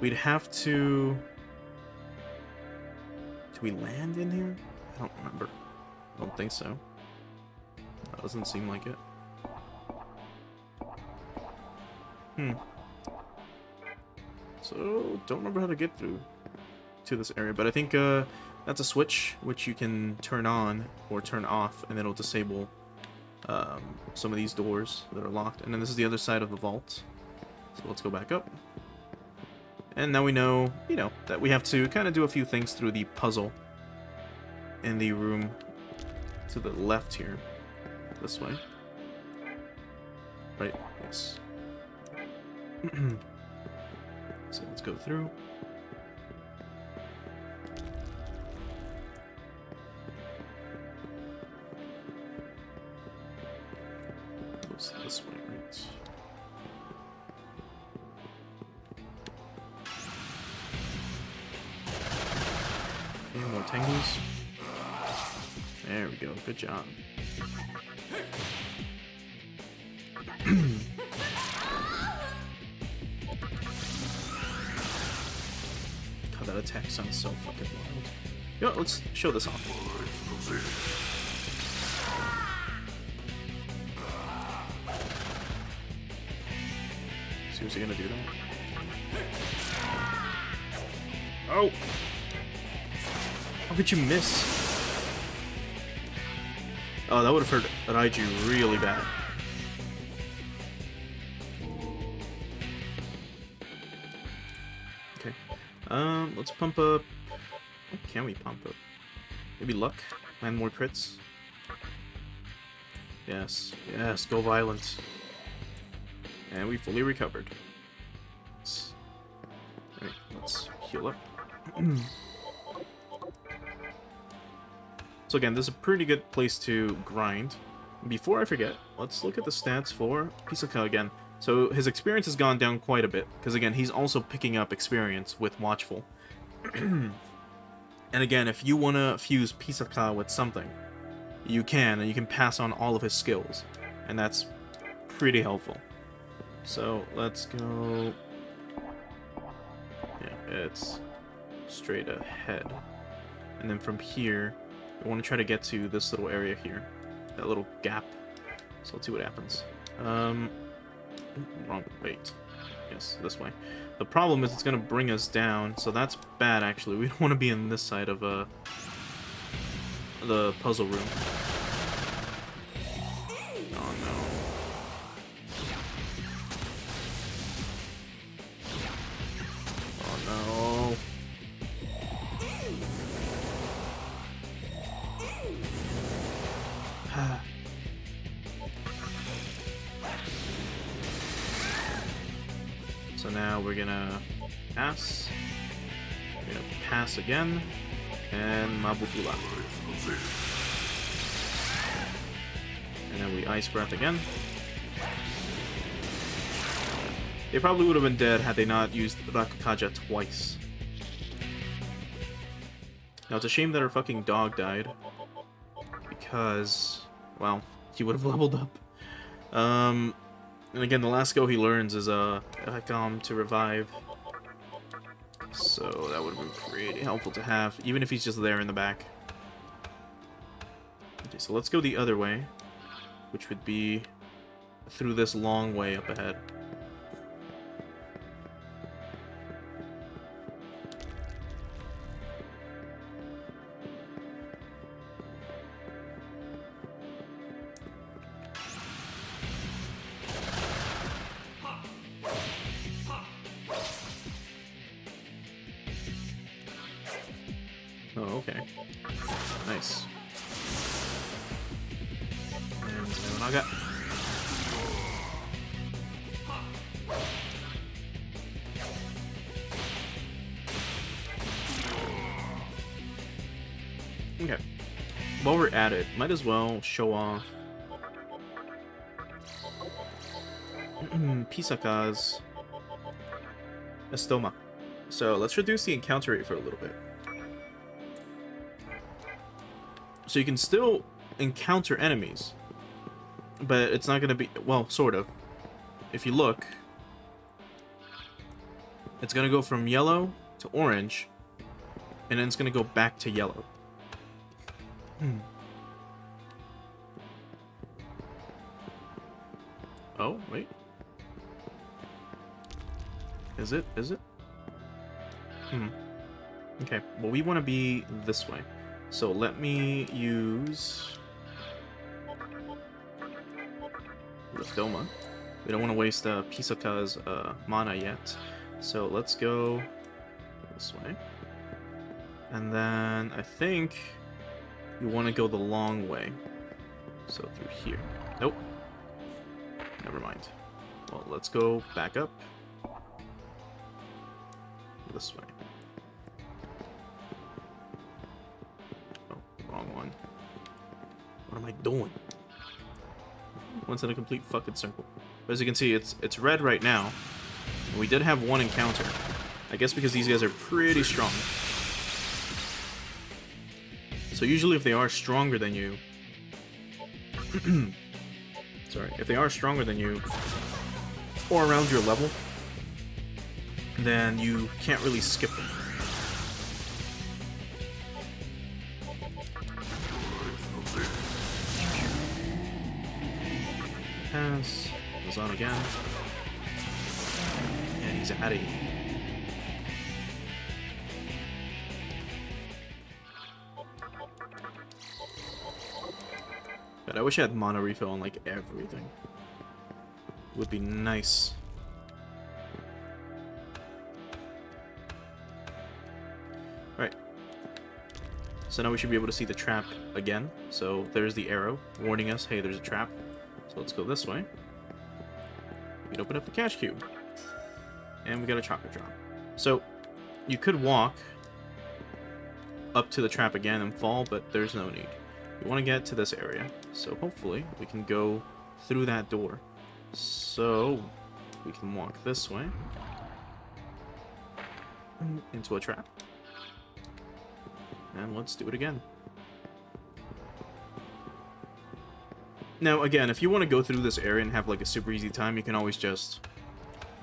we'd have to... Do we land in here? I don't remember. I don't think so. That doesn't seem like it. So, don't remember how to get through to this area, but I think that's a switch which you can turn on or turn off, and it'll disable some of these doors that are locked. And then this is the other side of the vault. So let's go back up. And now we know, that we have to kind of do a few things through the puzzle in the room to the left here. This way. Right? Yes. So let's go through. Goes this way, right? Okay, more Tengus. There we go. Good job. God, that attack sounds so fucking wild. You know what, let's show this off. Seriously gonna do that? Oh! How could you miss? Oh, that would have hurt Raiju really bad. Okay. Let's pump up... What can we pump up? Maybe luck? And more crits? Yes. Yes, go violent. And we fully recovered. Alright, let's heal up. So again, this is a pretty good place to grind. Before I forget, let's look at the stats for Pisaka again. So his experience has gone down quite a bit, because again, he's also picking up experience with Watchful. And again, if you want to fuse Pisaka with something, you can, and you can pass on all of his skills. And that's pretty helpful. So, let's go... Yeah, it's straight ahead. And then from here, we want to try to get to this little area here. That little gap. So let's see what happens. Wrong, wait. Yes, this way. The problem is it's going to bring us down, so that's bad actually. We don't want to be in this side of the puzzle room. Oh no. Oh no. So now we're gonna pass. We're gonna pass again. And Mabutula. And then we Ice Breath again. They probably would have been dead had they not used Rakukaja twice. Now it's a shame that our fucking dog died. Because, well, he would have leveled up. And again, the last skill he learns is Hekam to revive. So that would have been pretty helpful to have, even if he's just there in the back. Okay, so let's go the other way, which would be through this long way up ahead. Oh, okay. Nice. And Naga. Okay. While we're at it, might as well show off Pisaka's Estoma. So let's reduce the encounter rate for a little bit. So you can still encounter enemies, but it's not going to be, well, sort of. If you look, it's going to go from yellow to orange, and then it's going to go back to yellow. Oh, wait. Is it? Is it? Okay, well, we want to be this way. So let me use Liftoma. We don't want to waste Pisaka's mana yet. So let's go this way. And then I think you want to go the long way. So through here. Nope. Never mind. Well, let's go back up. This way. Wrong one. What am I doing? One's in a complete fucking circle. But as you can see, it's red right now. And we did have one encounter. I guess because these guys are pretty strong. So usually if they are stronger than you... Sorry. If they are stronger than you, or around your level, then you can't really skip them. Pass. Goes on again. And he's out of here. God, I wish I had mana refill on like everything. It would be nice. Alright. So now we should be able to see the trap again. So there's the arrow warning us, hey, there's a trap. So let's go this way. We can open up the cash cube. And we got a chocolate drop. So you could walk up to the trap again and fall, but there's no need. We want to get to this area. So hopefully we can go through that door. So we can walk this way. Into a trap. And let's do it again. Now, again, if you want to go through this area and have like a super easy time, you can always just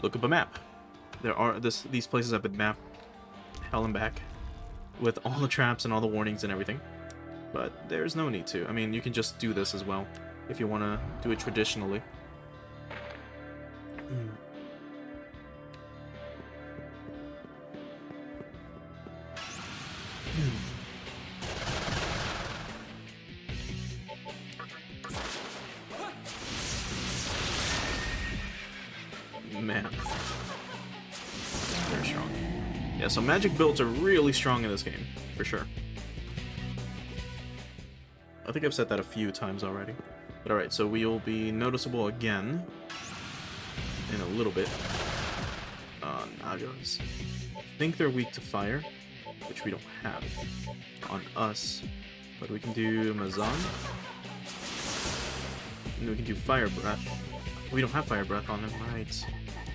look up a map. These places have been mapped hell and back with all the traps and all the warnings and everything. But there's no need to. I mean, you can just do this as well if you want to do it traditionally. Man. Very strong. Yeah, so magic builds are really strong in this game, for sure. I think I've said that a few times already. But alright, so we'll be noticeable again in a little bit. Nagas. I think they're weak to fire, which we don't have on us. But we can do Mazan. And we can do Fire Breath. We don't have Fire Breath on them, right?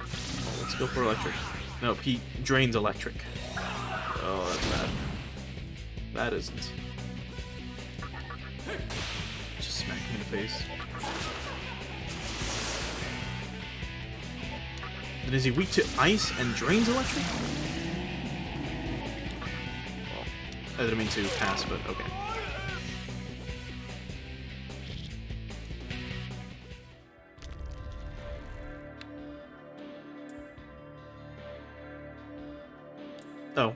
Oh, let's go for electric. No, he drains electric. Oh, that's bad. That isn't. Just smack me in the face. And is he weak to ice and drains electric? Well, I didn't mean to pass, but okay. Oh,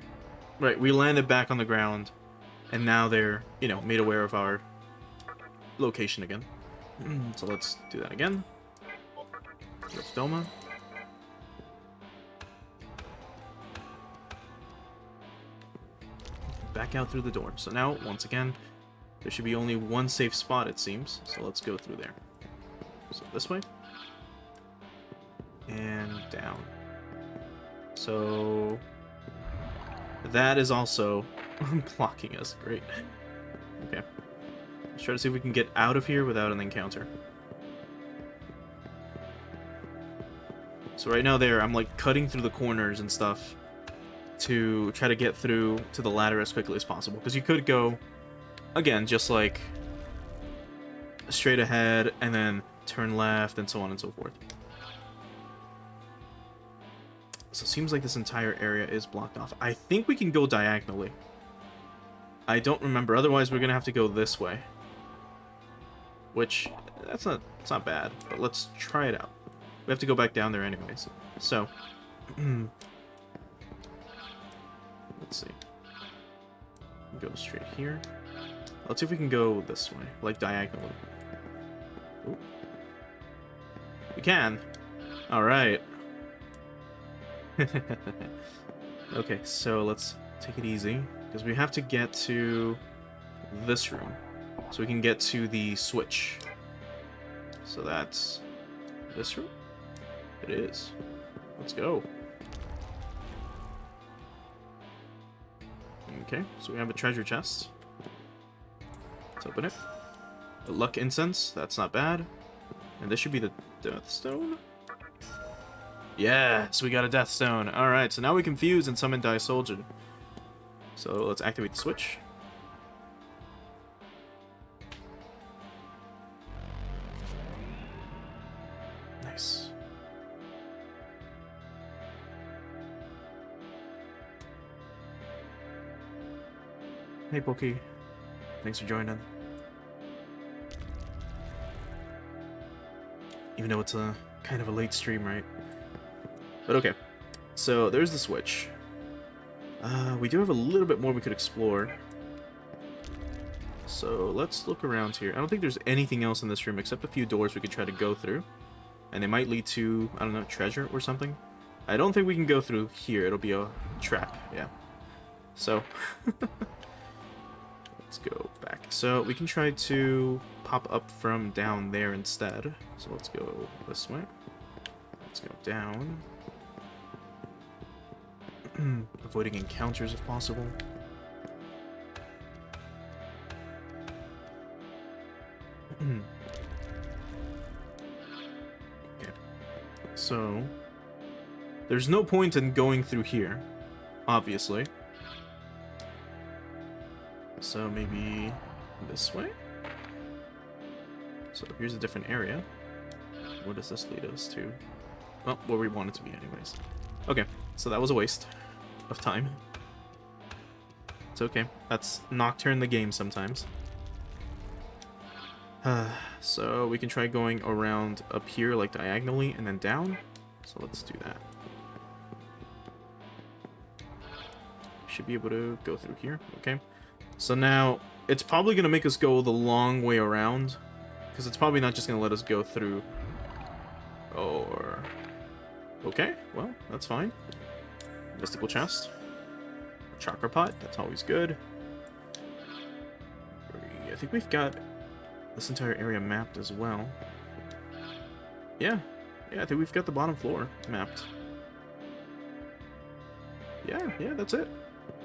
right, we landed back on the ground, and now they're, you know, made aware of our location again. So let's do that again. With Doma. Back out through the door. So now, once again, there should be only one safe spot, it seems. So let's go through there. So this way. And down. So that is also blocking us. Great. Okay. Let's try to see if we can get out of here without an encounter. So right now there, I'm like cutting through the corners and stuff to try to get through to the ladder as quickly as possible. Because you could go, again, just like straight ahead and then turn left and so on and so forth. So it seems like this entire area is blocked off. I think we can go diagonally. I don't remember. Otherwise, we're going to have to go this way. Which, it's not bad. But let's try it out. We have to go back down there anyways. So, let's see. Go straight here. Let's see if we can go this way, like diagonally. Ooh. We can. All right. Okay, so let's take it easy because we have to get to this room so we can get to the switch. So that's this room. It is. Let's go. Okay, so we have a treasure chest. Let's open it. A luck incense, that's not bad. And this should be the death stone. Yes, we got a death stone. Alright, so now we can fuse and summon Die Soldier. So let's activate the switch. Nice. Hey, Pokey. Thanks for joining. Even though it's a kind of a late stream, right? But okay. So there's the switch. We do have a little bit more we could explore. So let's look around here. I don't think there's anything else in this room except a few doors we could try to go through. And they might lead to, I don't know, treasure or something. I don't think we can go through here. It'll be a trap, yeah. So, let's go back. So we can try to pop up from down there instead. So let's go this way. Let's go down. Avoiding encounters if possible. Okay. So There's no point in going through here, obviously. So maybe this way? So here's a different area. Where does this lead us to? Well, where we want it to be anyways. Okay, so that was a waste of time. It's okay. That's Nocturne the game sometimes. So we can try going around up here like diagonally and then down. So let's do that. Should be able to go through here. Okay. So now it's probably going to make us go the long way around, because it's probably not just going to let us go through. Or... Okay, well, that's fine. Mystical chest. Chakra pot, that's always good. I think we've got this entire area mapped as well. Yeah, I think we've got the bottom floor mapped. Yeah, that's it.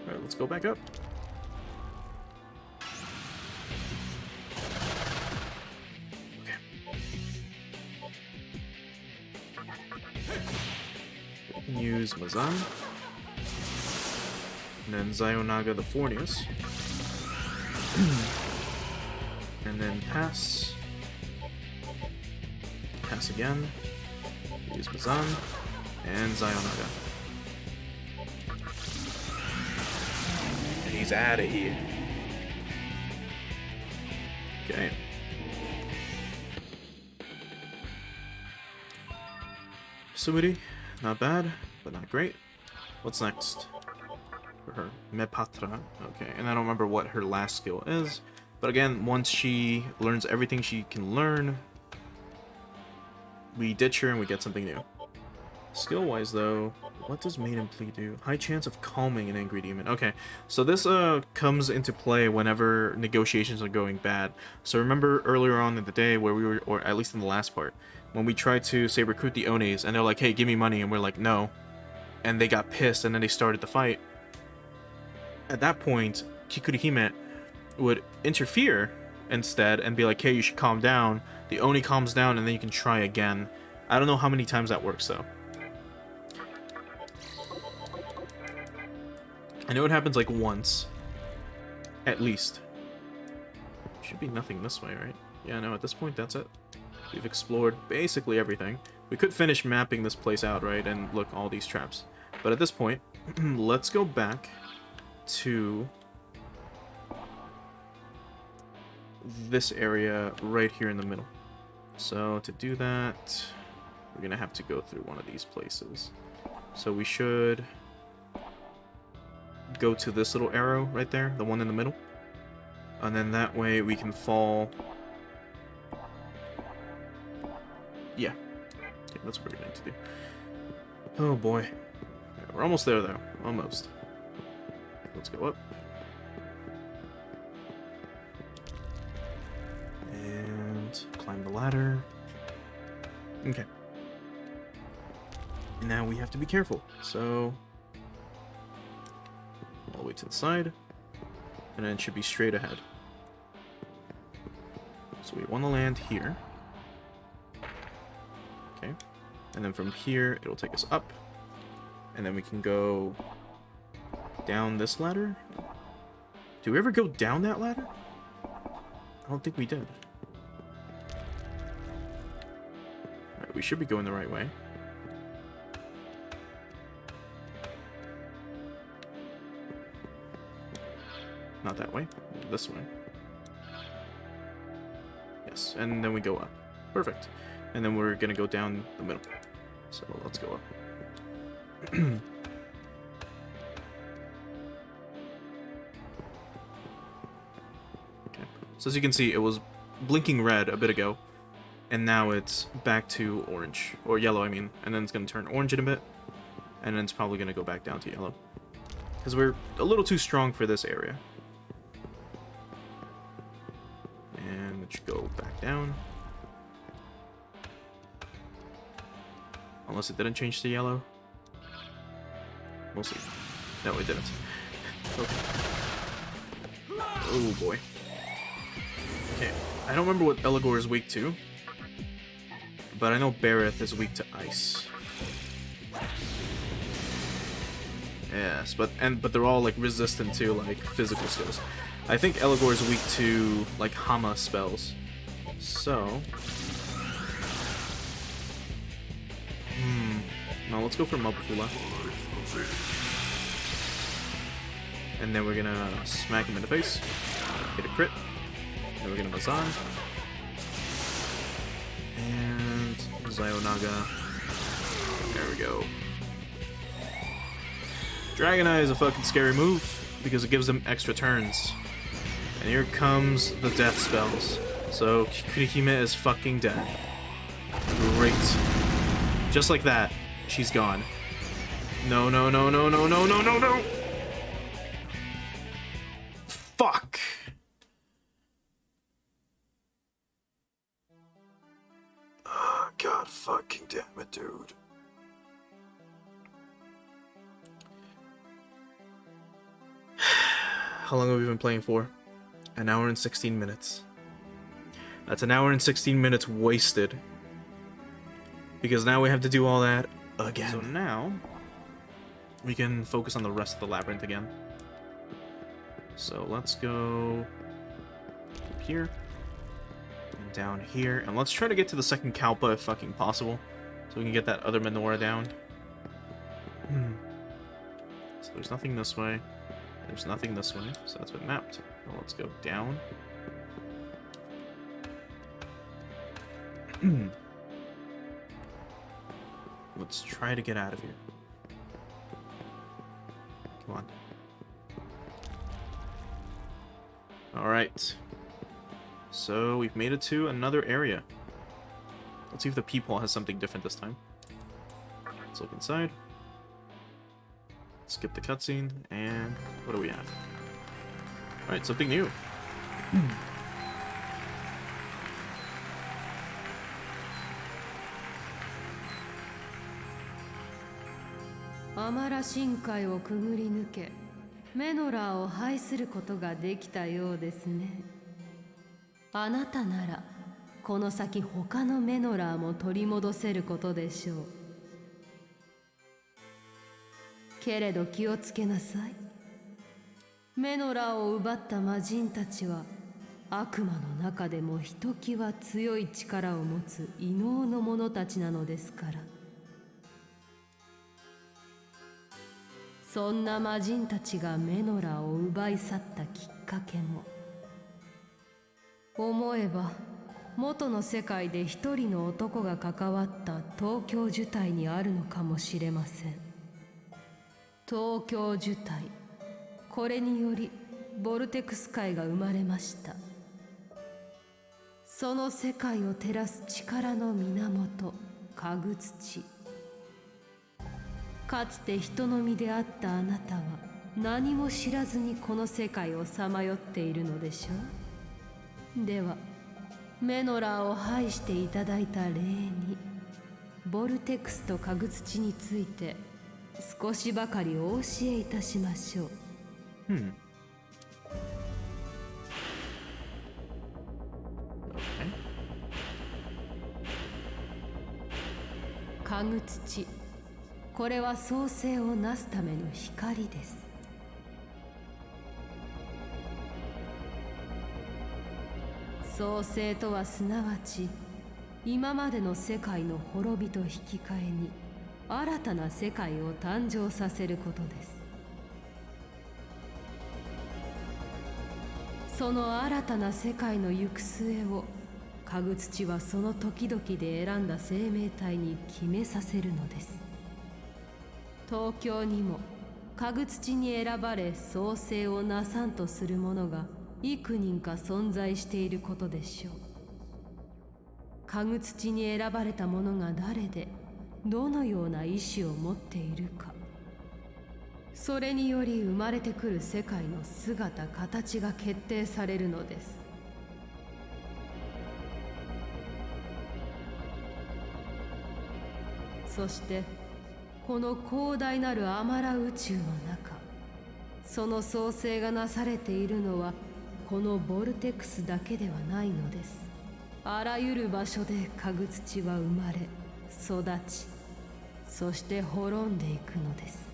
Alright, let's go back up. We can use Mazan. And then Zionaga the Fornius. And then pass. Pass again. Use Mazan. And Zionaga. And he's out of here. Okay. Sumiri, not bad, but not great. What's next? For her, Mepatra. Okay, and I don't remember what her last skill is. But again, once she learns everything she can learn, we ditch her and we get something new. Skill-wise, though, what does Maiden Plea do? High chance of calming an angry demon. Okay, so this comes into play whenever negotiations are going bad. So remember earlier on in the day where we were, or at least in the last part, when we tried to, say, recruit the Onis, and they're like, hey, give me money, and we're like, no. And they got pissed, and then they started the fight. At that point, Kikurihime would interfere instead and be like, hey, you should calm down. The Oni calms down, and then you can try again. I don't know how many times that works, though. I know it happens like once. At least. Should be nothing this way, right? Yeah, no, at this point, that's it. We've explored basically everything. We could finish mapping this place out, right? And look, all these traps. But at this point, let's go back to this area right here in the middle. So to do that, we're going to have to go through one of these places. So we should go to this little arrow right there, the one in the middle. And then that way we can fall... Yeah. Okay, that's what we're going to do. Oh boy. Yeah, we're almost there though. Almost. Let's go up. And climb the ladder. Okay. And now we have to be careful. So... all the way to the side. And then it should be straight ahead. So we want to land here. Okay. And then from here, it'll take us up. And then we can go down this ladder. Do we ever go down that ladder? I don't think we did. Alright, we should be going the right way. Not that way. This way. Yes, and then we go up. Perfect. And then we're gonna go down the middle. So let's go up. Okay. So as you can see, it was blinking red a bit ago, and now it's back to orange. Or yellow, I mean. And then it's gonna turn orange in a bit, and then it's probably gonna go back down to yellow. Because we're a little too strong for this area. And it should go back down. Unless it didn't change to yellow. We'll see. No, it didn't. Okay. Oh boy. Okay, I don't remember what Eligor is weak to. But I know Bareth is weak to ice. Yes, but they're all like resistant to like physical skills. I think Eligor is weak to like Hama spells. So, no, let's go for Mapula. And then we're gonna smack him in the face, get a crit. Then we're gonna Mazan and Zayonaga. There we go. Dragon Eye is a fucking scary move because it gives them extra turns. And here comes the death spells. So Kurihime is fucking dead. Great. Just like that, she's gone. No, no, no, no, no, no, no, no, no! Fuck! Oh, God fucking damn it, dude. How long have we been playing for? An hour and 16 minutes. That's an hour and 16 minutes wasted. Because now we have to do all that again. So now, we can focus on the rest of the labyrinth again. So let's go up here, and down here, and let's try to get to the second Kalpa if fucking possible. So we can get that other Menorah down. So there's nothing this way. There's nothing this way, so that's been mapped. Now let's go down. Let's try to get out of here. Come on. Alright. So we've made it to another area. Let's see if the peephole has something different this time. Let's look inside. Skip the cutscene, and what do we have? Alright, something new.アマラ深海をくぐり抜け、メノラーを排することができたようですね。あなたならこの先他のメノラーも取り戻せることでしょう。けれど気をつけなさい。メノラーを奪った魔人たちは悪魔の中でもひときわ強い力を持つ異能の者たちなのですから。そんな魔人たちがメノラーを奪い去ったきっかけも、思えば元の世界で一人の男が関わった東京呪体にあるのかもしれません。東京呪体、これによりボルテクス界が生まれました。その世界を照らす力の源、家具土。かつて人の身であったあなたは何も知らずにこの世界をさまよっているのでしょう。ではメノラーを排していただいた礼にボルテクスと家具土について少しばかりお教えいたしましょう。家具土、これは創世をなすための光です。創世とはすなわち今までの世界の滅びと引き換えに新たな世界を誕生させることです。その新たな世界の行く末を家具土はその時々で選んだ生命体に決めさせるのです。東京にも家具土に選ばれ創世をなさんとする者が幾人か存在していることでしょう。家具土に選ばれた者が誰でどのような意志を持っているか、それにより生まれてくる世界の姿形が決定されるのです。そしてこの広大なるアマラ宇宙の中、その創生がなされているのはこのボルテクスだけではないのです。あらゆる場所で家具土は生まれ育ち、そして滅んでいくのです。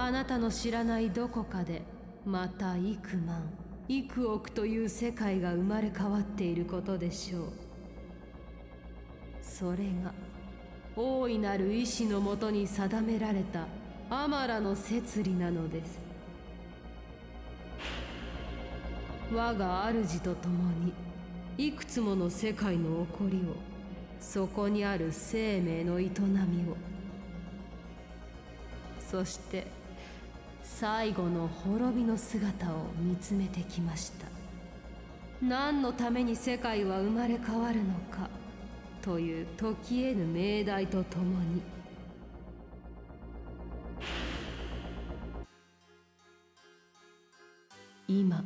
あなたの知らないどこかでまた幾万幾億という世界が生まれ変わっていることでしょう。それが大いなる意志のもとに定められたアマラの摂理なのです。我が主と共にいくつもの世界の起こりを、そこにある生命の営みを、そして最後の滅びの姿を見つめてきました。何のために世界は生まれ変わるのかという時得ぬ命題とともに、今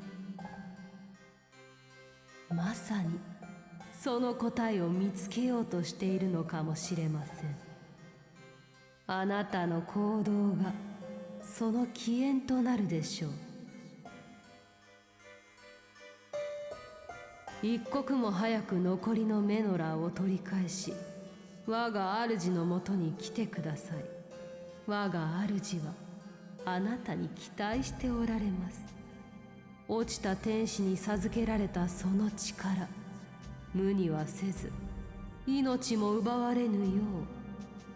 まさにその答えを見つけようとしているのかもしれません。あなたの行動がその起源となるでしょう。一刻も早く残りのメノラーを取り返し、我が主のもとに来てください。我が主はあなたに期待しておられます。落ちた天使に授けられたその力、無にはせず命も奪われぬよ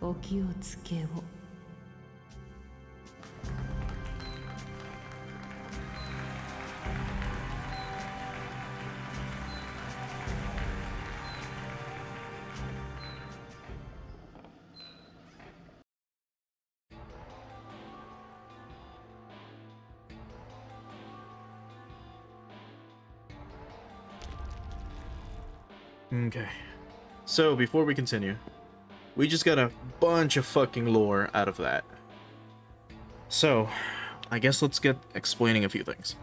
うお気をつけを。Okay. So, before we continue, we just got a bunch of fucking lore out of that. So, I guess let's get explaining a few things.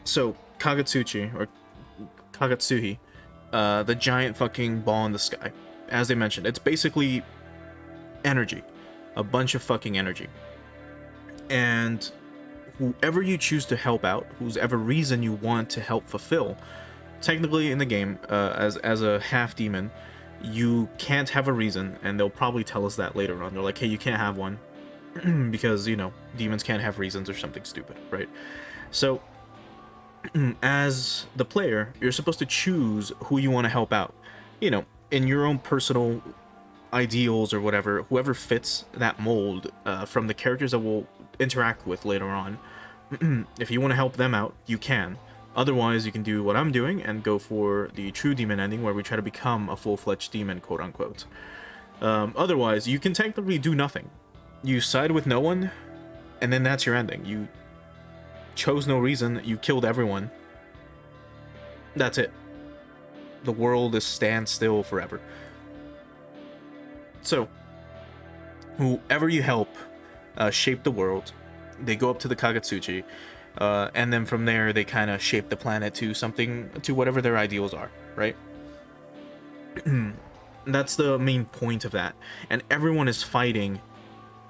So, Kagatsuchi, or Kagatsuhi, the giant fucking ball in the sky, as they mentioned, it's basically energy. A bunch of fucking energy. And whoever you choose to help out, whoever reason you want to help fulfill, technically in the game, as a half demon, you can't have a reason, and they'll probably tell us that later on. They're like, hey, you can't have one because, you know, demons can't have reasons or something stupid, right? So as the player, you're supposed to choose who you want to help out, you know, in your own personal ideals or whatever, whoever fits that mold, from the characters that we'll interact with later on. If you want to help them out, you can. Otherwise, you can do what I'm doing and go for the true demon ending, where we try to become a full-fledged demon, quote-unquote. Otherwise, you can technically do nothing. You side with no one, and then that's your ending. You chose no reason, you killed everyone. That's it. The world is standstill forever. So, whoever you help shape the world, they go up to the Kagatsuchi, and then from there they kind of shape the planet to something, to whatever their ideals are, right? That's the main point of that. And everyone is fighting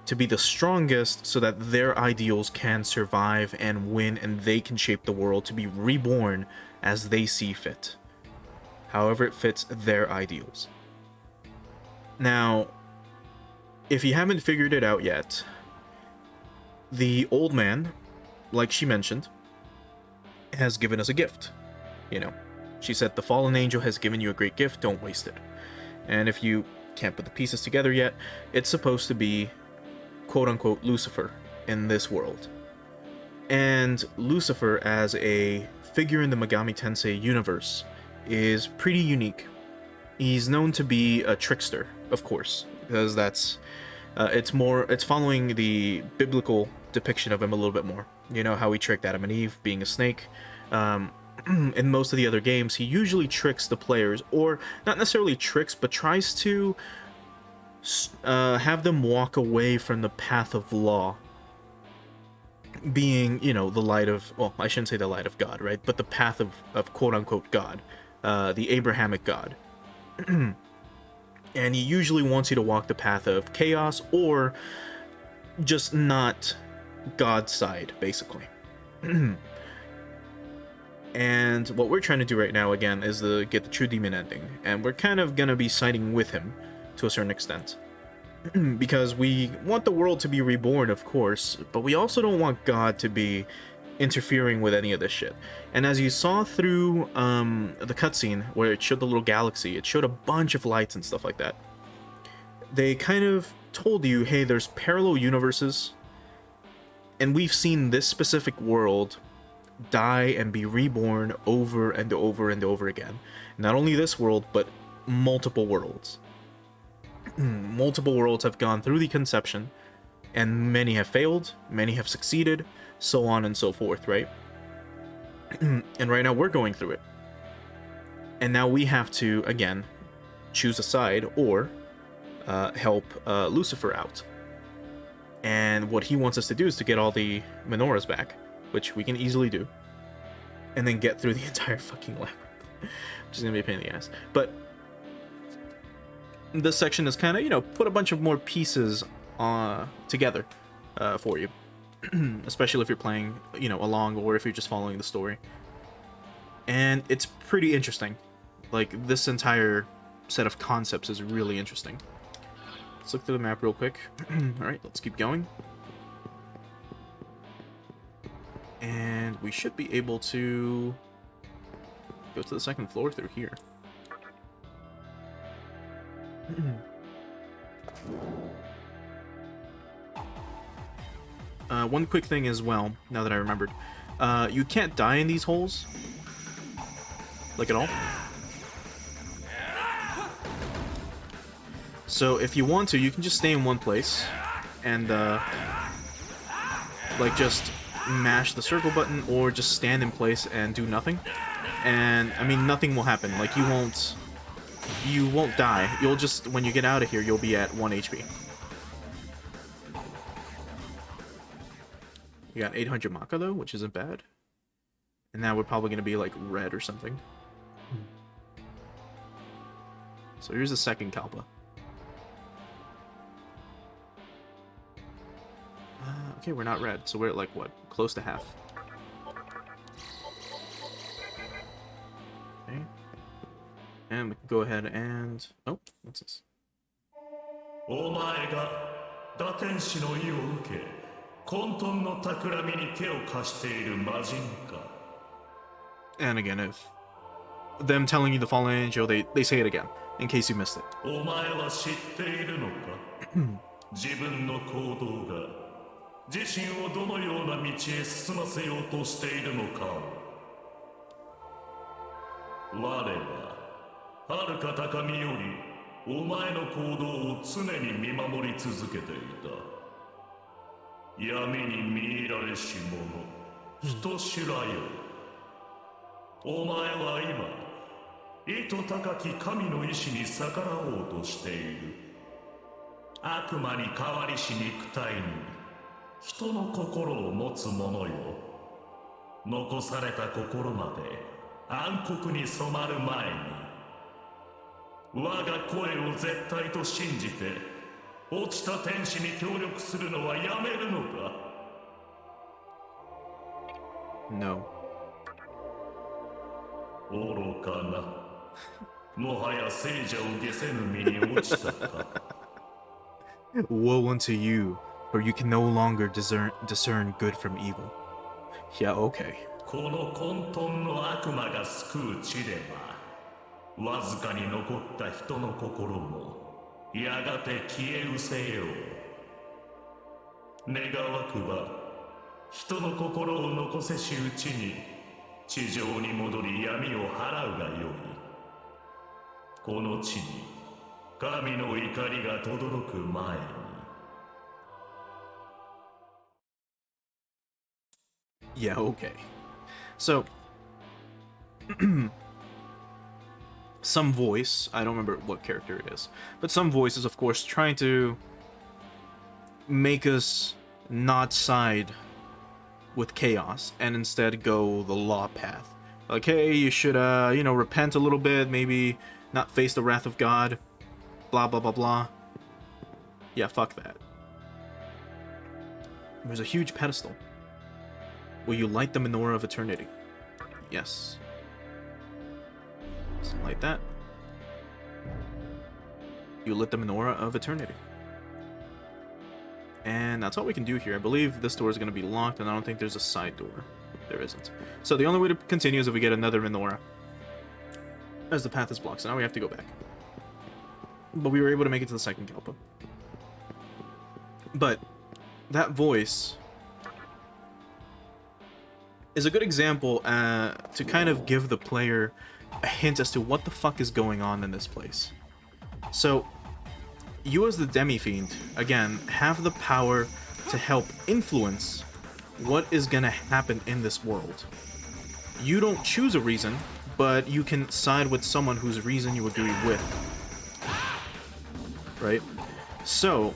to be the strongest so that their ideals can survive and win, and they can shape the world to be reborn as they see fit, however it fits their ideals. Now, if you haven't figured it out yet, the old man, like she mentioned, has given us a gift. You know, she said the fallen angel has given you a great gift, don't waste it. And if you can't put the pieces together yet, it's supposed to be quote-unquote Lucifer in this world. And Lucifer as a figure in the Megami Tensei universe is pretty unique. He's known to be a trickster, of course, because that's it's following the biblical depiction of him a little bit more. You know how he tricked Adam and Eve being a snake. In most of the other games, he usually tricks the players, or not necessarily tricks, but tries to have them walk away from the path of law, being, you know, the light of, well, I shouldn't say the light of God, right, but the path of quote-unquote God, the Abrahamic God. And he usually wants you to walk the path of chaos, or just not God's side, basically. And what we're trying to do right now, again, is get the true demon ending, and we're kind of gonna be siding with him to a certain extent. Because we want the world to be reborn, of course, but we also don't want God to be interfering with any of this shit. And as you saw through the cutscene where it showed the little galaxy, it showed a bunch of lights and stuff like that. They kind of told you, hey, there's parallel universes, and we've seen this specific world die and be reborn over and over and over again. Not only this world, but multiple worlds. Multiple worlds have gone through the conception, and many have failed, many have succeeded, so on and so forth, right? And right now we're going through it. And now we have to, again, choose a side or help Lucifer out. And what he wants us to do is to get all the menorahs back, which we can easily do, and then get through the entire fucking labyrinth, which is gonna be a pain in the ass. But this section is kind of, you know, put a bunch of more pieces together for you, especially if you're playing, you know, along, or if you're just following the story. And it's pretty interesting. Like, this entire set of concepts is really interesting. Let's look through the map real quick. Alright, let's keep going. And we should be able to go to the second floor through here. One quick thing as well, now that I remembered. You can't die in these holes. Like, at all. So if you want to, you can just stay in one place and like just mash the circle button, or just stand in place and do nothing. And I mean, nothing will happen. Like, you won't die. You'll just, when you get out of here, you'll be at 1 HP. You got 800 Maka though, which isn't bad. And now we're probably gonna be like red or something. So here's the second Kalpa. Okay, we're not red, so we're at like what? Close to half. Okay. And we can go ahead and... oh, what's this? And again, if them telling you the fallen angel, they say it again, in case you missed it. 自身をどのような道へ進ませようとしているのかを。我は遥か高みよりお前の行動を常に見守り続けていた。闇に見入られし者、人知らよ。お前は今、意図高き神の意志に逆らおうとしている。悪魔に代わりし肉体に。 人の心を持つ者よ。残された心まで暗黒に染まる前に、我が声を絶対と信じて落ちた天使に協力するのはやめるのか No. 愚かな。もはや聖者を下せぬ身に落ちたか。Woe unto you. Or you can no longer discern good from evil. Yeah, okay. この混沌の悪魔が救う地では、わずかに残った人の心もやがて消え失せよう。願わくば、人の心を残せしうちに地上に戻り闇を払うがよい。この地に神の怒りが轟く前に。 Yeah, okay. So, some voice, I don't remember what character it is, but some voice is, of course, trying to make us not side with chaos and instead go the law path. Like, hey, you should, you know, repent a little bit, maybe not face the wrath of God, blah, blah, blah, blah. Yeah, fuck that. There's a huge pedestal. Will you light the Menorah of Eternity? Yes. So light that. You lit the Menorah of Eternity. And that's all we can do here. I believe this door is going to be locked, and I don't think there's a side door. There isn't. So the only way to continue is if we get another Menorah, as the path is blocked. So now we have to go back. But we were able to make it to the second Kalpa. But that voice is a good example to kind of give the player a hint as to what the fuck is going on in this place. So, you as the Demi-Fiend, again, have the power to help influence what is gonna happen in this world. You don't choose a reason, but you can side with someone whose reason you agree with. Right? So,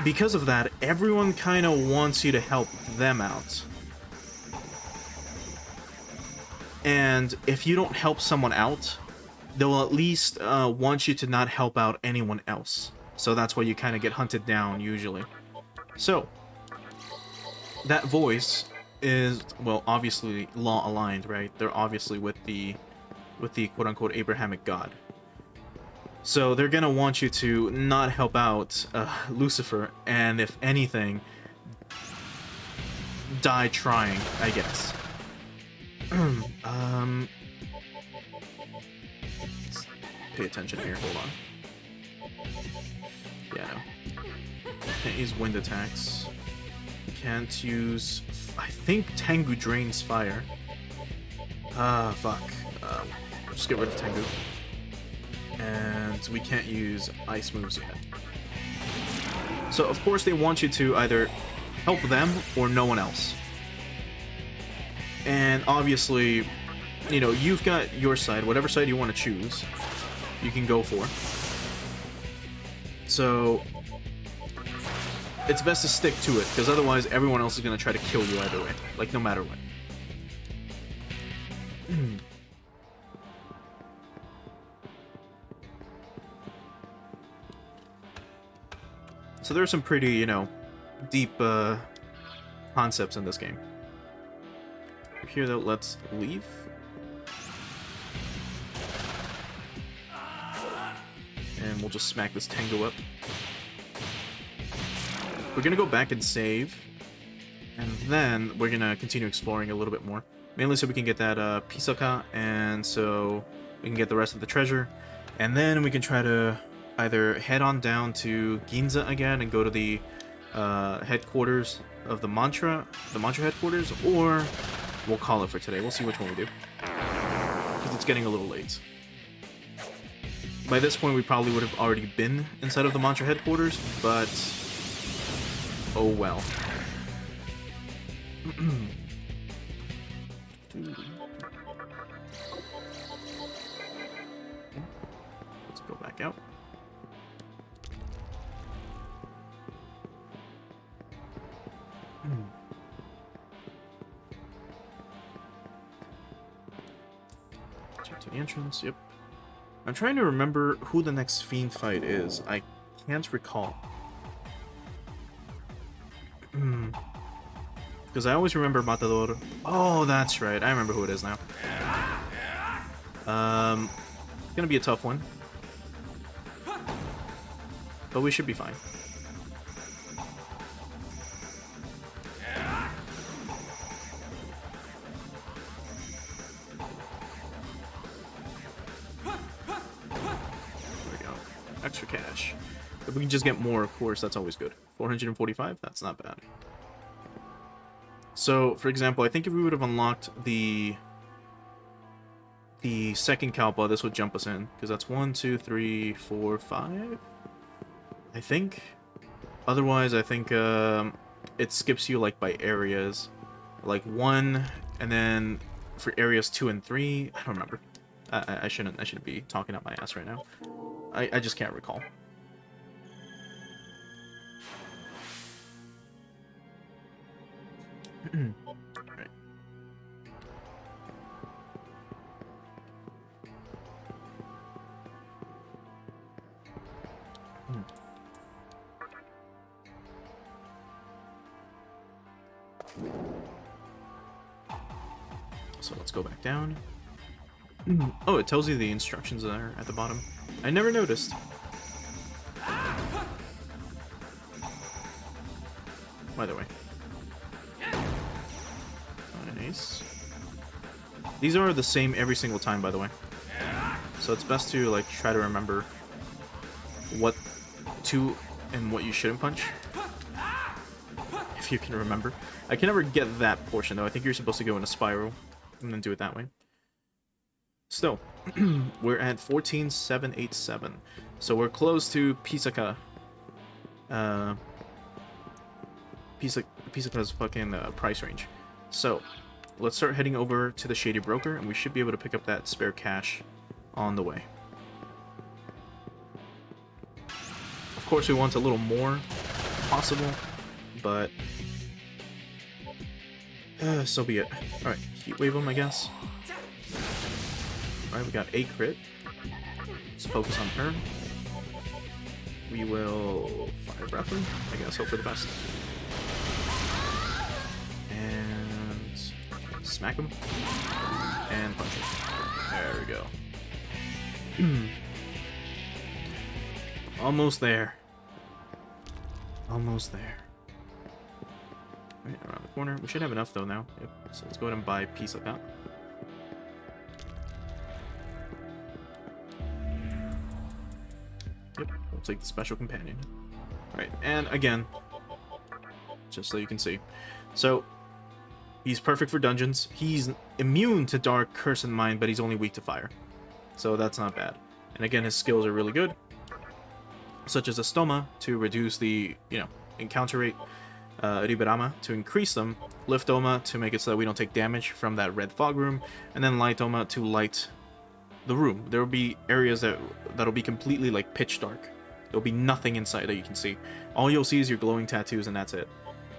because of that, everyone kind of wants you to help them out. And if you don't help someone out, they'll at least want you to not help out anyone else. So that's why you kind of get hunted down, usually. So, that voice is, well, obviously law-aligned, right? They're obviously with the quote-unquote Abrahamic God. So they're gonna want you to not help out Lucifer, and if anything, die trying, I guess. Let's pay attention here, hold on. Yeah, no. Can't use wind attacks. Can't use... I think Tengu drains fire. Fuck. Just get rid of Tengu. And we can't use ice moves yet. So, of course, they want you to either help them or no one else. And obviously, you know, you've got your side. Whatever side you want to choose, you can go for. So, it's best to stick to it, because otherwise everyone else is going to try to kill you either way. Like, no matter what. So there's some pretty, you know, deep concepts in this game. Here, though, let's leave. And we'll just smack this Tengu up. We're gonna go back and save. And then we're gonna continue exploring a little bit more. Mainly so we can get that Pisaka, and so we can get the rest of the treasure. And then we can try to either head on down to Ginza again and go to the headquarters of the Mantra headquarters, or we'll call it for today. We'll see which one we do, because it's getting a little late. By this point, we probably would have already been inside of the Mantra headquarters, but oh well. Let's go back out. Check to the entrance, yep. I'm trying to remember who the next Fiend fight is. I can't recall. Because I always remember Matador. Oh, that's right. I remember who it is now. It's gonna be a tough one. But we should be fine. Extra cash. If we can just get more, of course, that's always good. 445, that's not bad. So, for example, I think if we would have unlocked the second Kalpa, this would jump us in. Because that's 1, 2, 3, 4, 5, I think. Otherwise, I think it skips you, like, by areas. Like 1, and then for areas 2 and 3, I don't remember. I shouldn't be talking out my ass right now. I just can't recall. Right. So let's go back down. Oh, it tells you the instructions there at the bottom. I never noticed. Either way. Nice. These are the same every single time, by the way. So it's best to like try to remember what to and what you shouldn't punch. If you can remember. I can never get that portion though. I think you're supposed to go in a spiral and then do it that way. Still, we're at 14,787. So we're close to Pisaka. Pisaka's fucking price range. So, let's start heading over to the Shady Broker, and we should be able to pick up that spare cash on the way. Of course, we want a little more if possible, but so be it. Alright, Heat Wave him, I guess. Alright, we got a crit. Let's focus on her. We will Fire Breath him, I guess, hope for the best. And smack him. And punch him. There we go. Almost there. Almost there. Right around the corner. We should have enough though now. Yep. So let's go ahead and buy a piece like that. Yep. We'll take the special companion. Alright, and again, just so you can see. So, he's perfect for dungeons. He's immune to Dark, Curse, and Mind, but he's only weak to fire. So that's not bad. And again, his skills are really good. Such as a Stoma to reduce the, encounter rate, Riberama to increase them, Lift Oma to make it so that we don't take damage from that red fog room, and then Light Oma to light the room. There will be areas that'll be completely like pitch dark. There'll be nothing inside that you can see. All you'll see is your glowing tattoos, and that's it.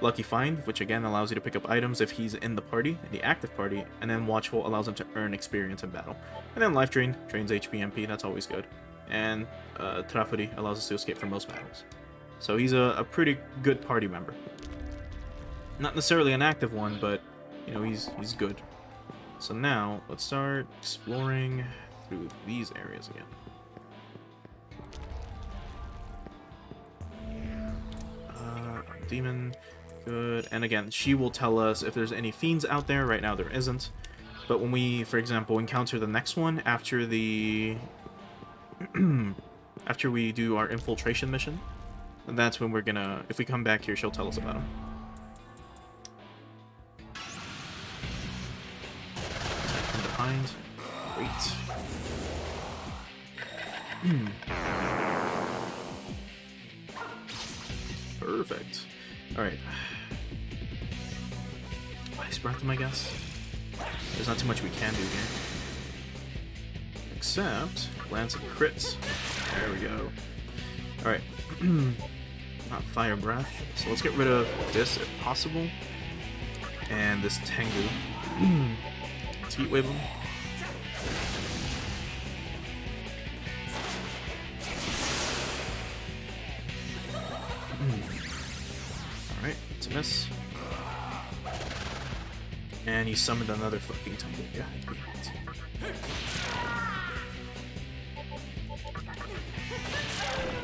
Lucky Find, which again allows you to pick up items if he's in the party, in the active party, and then Watchful allows him to earn experience in battle. And then Life Drain, drains HP MP, that's always good. And Trafuri allows us to escape from most battles. So he's a pretty good party member. Not necessarily an active one, but he's good. So now let's start exploring through these areas again. Demon, good. And again, she will tell us if there's any fiends out there. Right now there isn't. But when we, for example, encounter the next one after the after we do our infiltration mission, that's when we're gonna, if we come back here, she'll tell us about him. From behind. Great. Perfect. Alright. Ice Breath him, I guess. There's not too much we can do here. Except land some crits. There we go. Alright. Not Fire Breath. So let's get rid of this if possible. And this Tengu. Let's Heat Wave him. Alright, it's a miss. And he summoned another fucking Tengu. Yeah, great.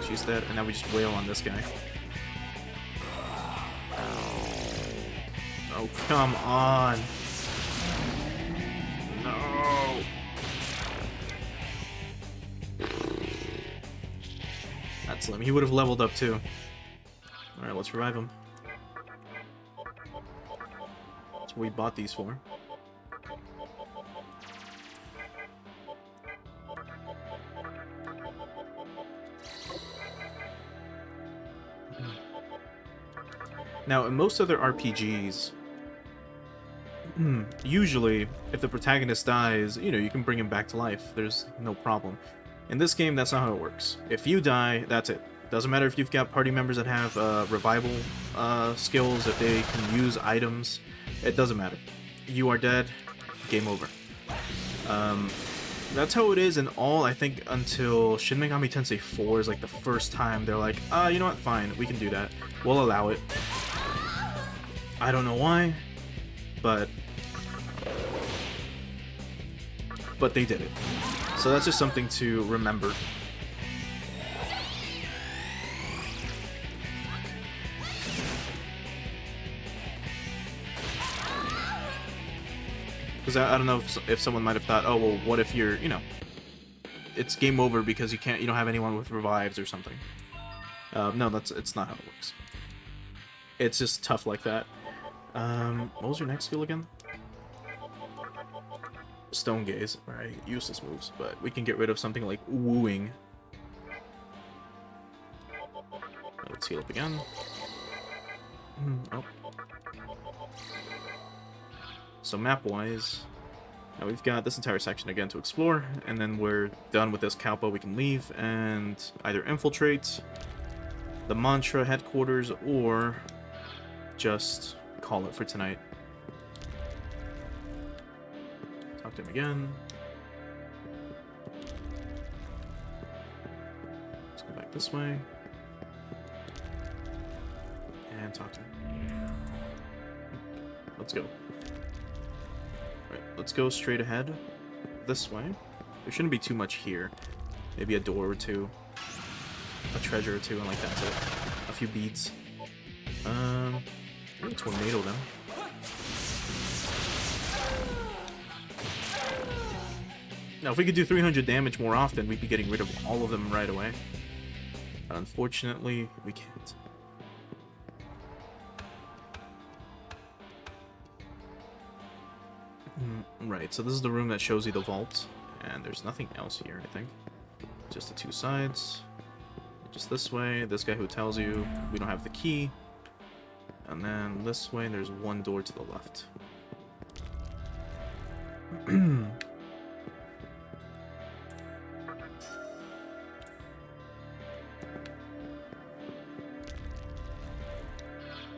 She's dead, and now we just wail on this guy. Oh, come on. No. That's Slim. He would have leveled up too. Alright, let's revive him. That's what we bought these for. Now, in most other RPGs, usually, if the protagonist dies, you can bring him back to life. There's no problem. In this game, that's not how it works. If you die, that's it. Doesn't matter if you've got party members that have revival skills, if they can use items. It doesn't matter. You are dead. Game over. That's how it is in all, I think, until Shin Megami Tensei 4 is like the first time they're like, you know what, fine, we can do that. We'll allow it. I don't know why, but they did it. So that's just something to remember. Because I don't know if someone might have thought, oh, well, what if you're, you know, it's game over because you don't have anyone with revives or something. No, it's not how it works. It's just tough like that. What was your next skill again? Stone Gaze. Alright, useless moves, but we can get rid of something like Wooing. Let's heal up again. Oh. So map-wise, now we've got this entire section again to explore, and then we're done with this Kalpa. We can leave and either infiltrate the Mantra headquarters or just call it for tonight. Talk to him again. Let's go back this way. And talk to him. Let's go. Right, let's go straight ahead this way. There shouldn't be too much here. Maybe a door or two, a treasure or two, and like that's it. A few beads. Tornado them. Now, if we could do 300 damage more often, we'd be getting rid of all of them right away. But unfortunately, we can't. Right, so this is the room that shows you the vault, and there's nothing else here, I think. Just the two sides. Just this way, this guy who tells you we don't have the key. And then this way, there's one door to the left.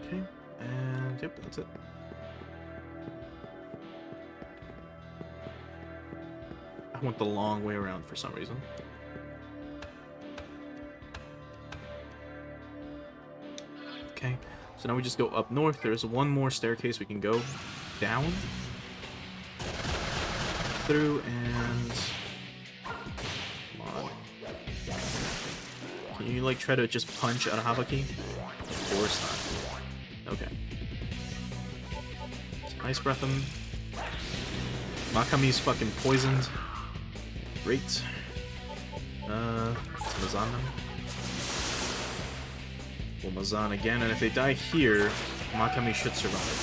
Okay, and yep, that's it. I went the long way around for some reason. Okay, so now we just go up north. There's one more staircase we can go down through, and come on. Can you like try to just punch out a Habaki? Of course not. Okay. Let's ice breath him. Makami's fucking poisoned. Great. Let's Mazan them. We'll Mazan again, and if they die here, Makami should survive.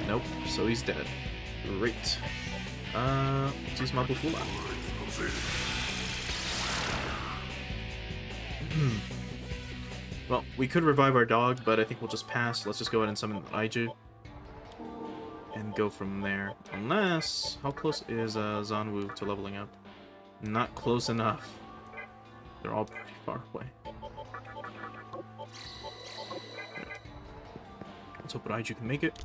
Nope, so he's dead. Great. Let's use Mabufula. Well, we could revive our dog, but I think we'll just pass. Let's just go ahead and summon Aiju. And go from there. Unless... How close is Zanwu to leveling up? Not close enough. They're all pretty far away. Let's hope Aiju can make it.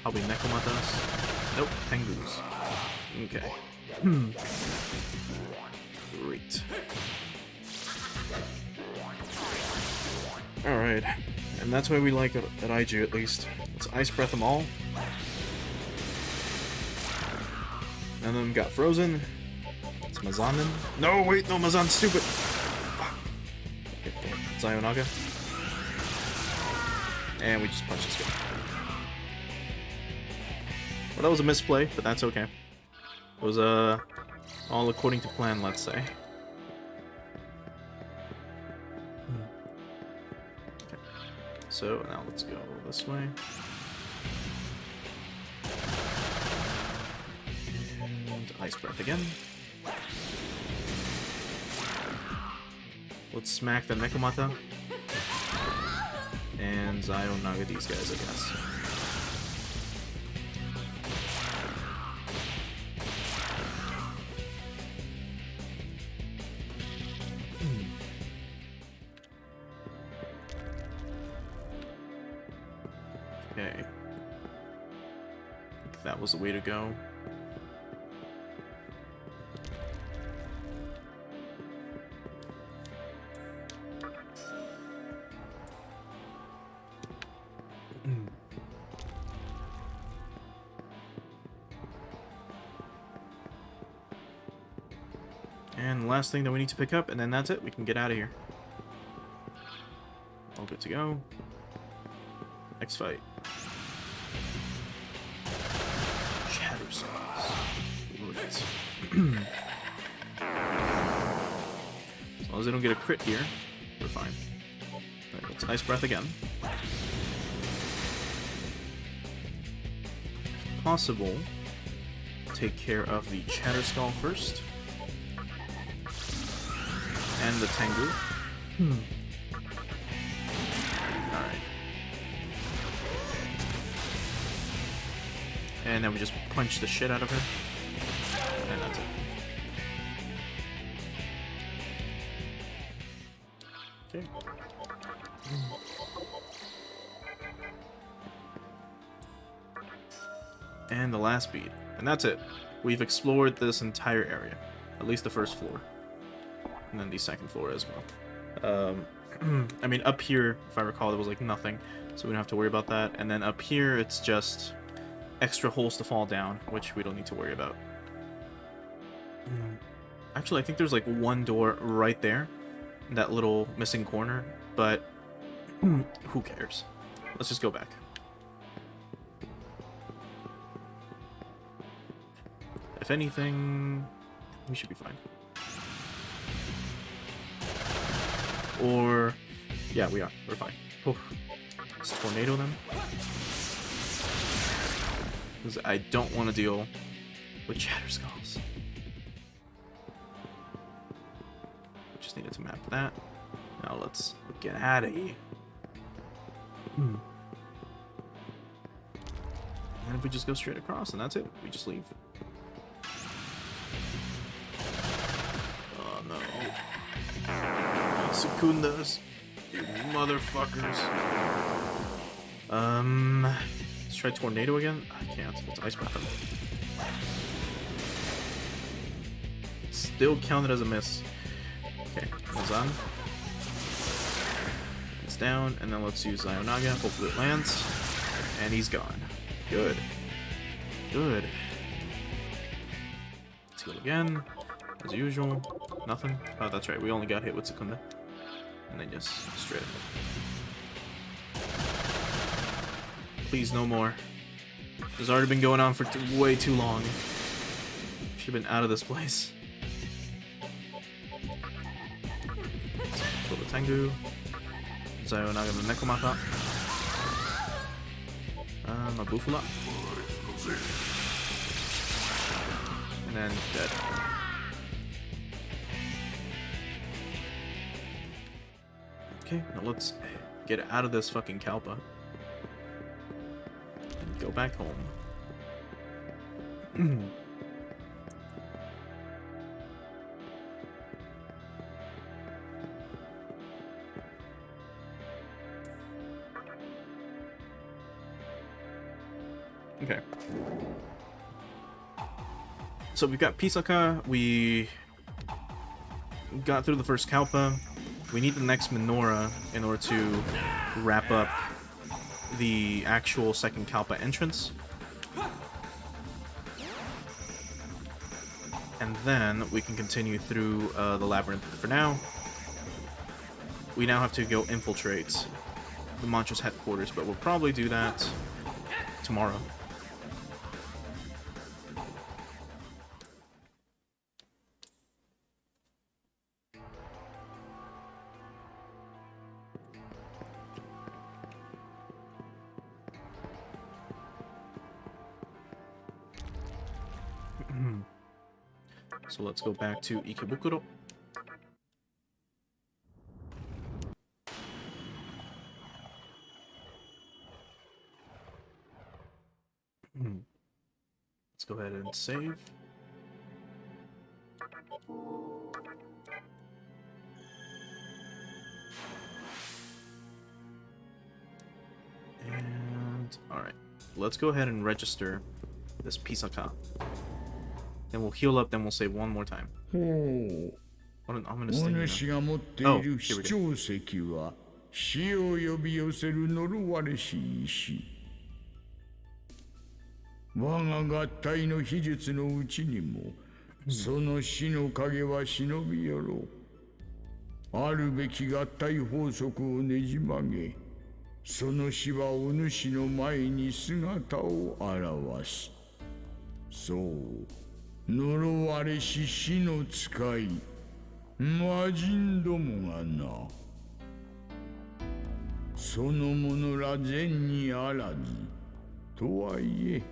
Probably Nekomata us. Nope, Tengus. Okay. Great. Alright. And that's why we like it at Aiju, at least. Let's Ice Breath them all. None of them got frozen. Let's Mazan them. No, wait, no, Mazan's stupid! Fuck. Okay, Zionaga. And we just punch this guy. Well, that was a misplay, but that's okay. It was, all according to plan, let's say. Okay. So, now let's go this way. And Ice Breath again. Let's smack the Nekomata. And Zionaga these guys, I guess. Okay. I think that was the way to go. And the last thing that we need to pick up, and then that's it. We can get out of here. All good to go. Next fight. Shatter Skulls. Right. As long as they don't get a crit here, we're fine. Alright, let's Ice Breath again. Possible, take care of the Chatter Skull first. And the Tengu. Alright. And then we just punch the shit out of her. And that's it. Okay. And the last bead. And that's it. We've explored this entire area. At least the first floor. And then the second floor as well. I mean, up here, if I recall, there was like nothing. So we don't have to worry about that. And then up here, it's just extra holes to fall down, which we don't need to worry about. Actually, I think there's like one door right there. That little missing corner. But who cares? Let's just go back. If anything, we should be fine. Or, yeah, we are. We're fine. Oof. Let's tornado them. Because I don't want to deal with Chatter Skulls. Just needed to map that. Now let's get out of here. And if we just go straight across, and that's it. We just leave. Oh no. Secundas. You motherfuckers. Let's try Tornado again. I can't. It's Ice Breath. Still counted as a miss. Okay, goes on. It's down, and then let's use Ionaga. Hopefully it lands. And he's gone. Good. Good. Let's heal again. As usual. Nothing. Oh, that's right. We only got hit with Secunda. And then just straight up. Please, no more. This has already been going on for way too long. Should have been out of this place. Kill the Tengu. Zayonaga the Nekomata. Mabufula. And then dead. Okay, now let's get out of this fucking Kalpa. And go back home. Okay. So we've got Pisaka, we got through the first Kalpa. We need the next Menorah in order to wrap up the actual second Kalpa entrance. And then we can continue through the labyrinth. For now, we now have to go infiltrate the Mantra's headquarters, but we'll probably do that tomorrow. So let's go back to Ikebukuro. Let's go ahead and save. And alright, let's go ahead and register this Pisaka. Then we'll heal up, then we'll save one more time. What an ominous thing. Oh, here we go. 死を呼び寄せる呪われし石。我が合体の秘術のうちにも、その死の影は忍び寄ろう。あるべき合体法則をねじ曲げ、その死はお主の前に姿を現す。そう、呪われし死の使い、魔人どもがな。その者ら善にあらず、とはいえ、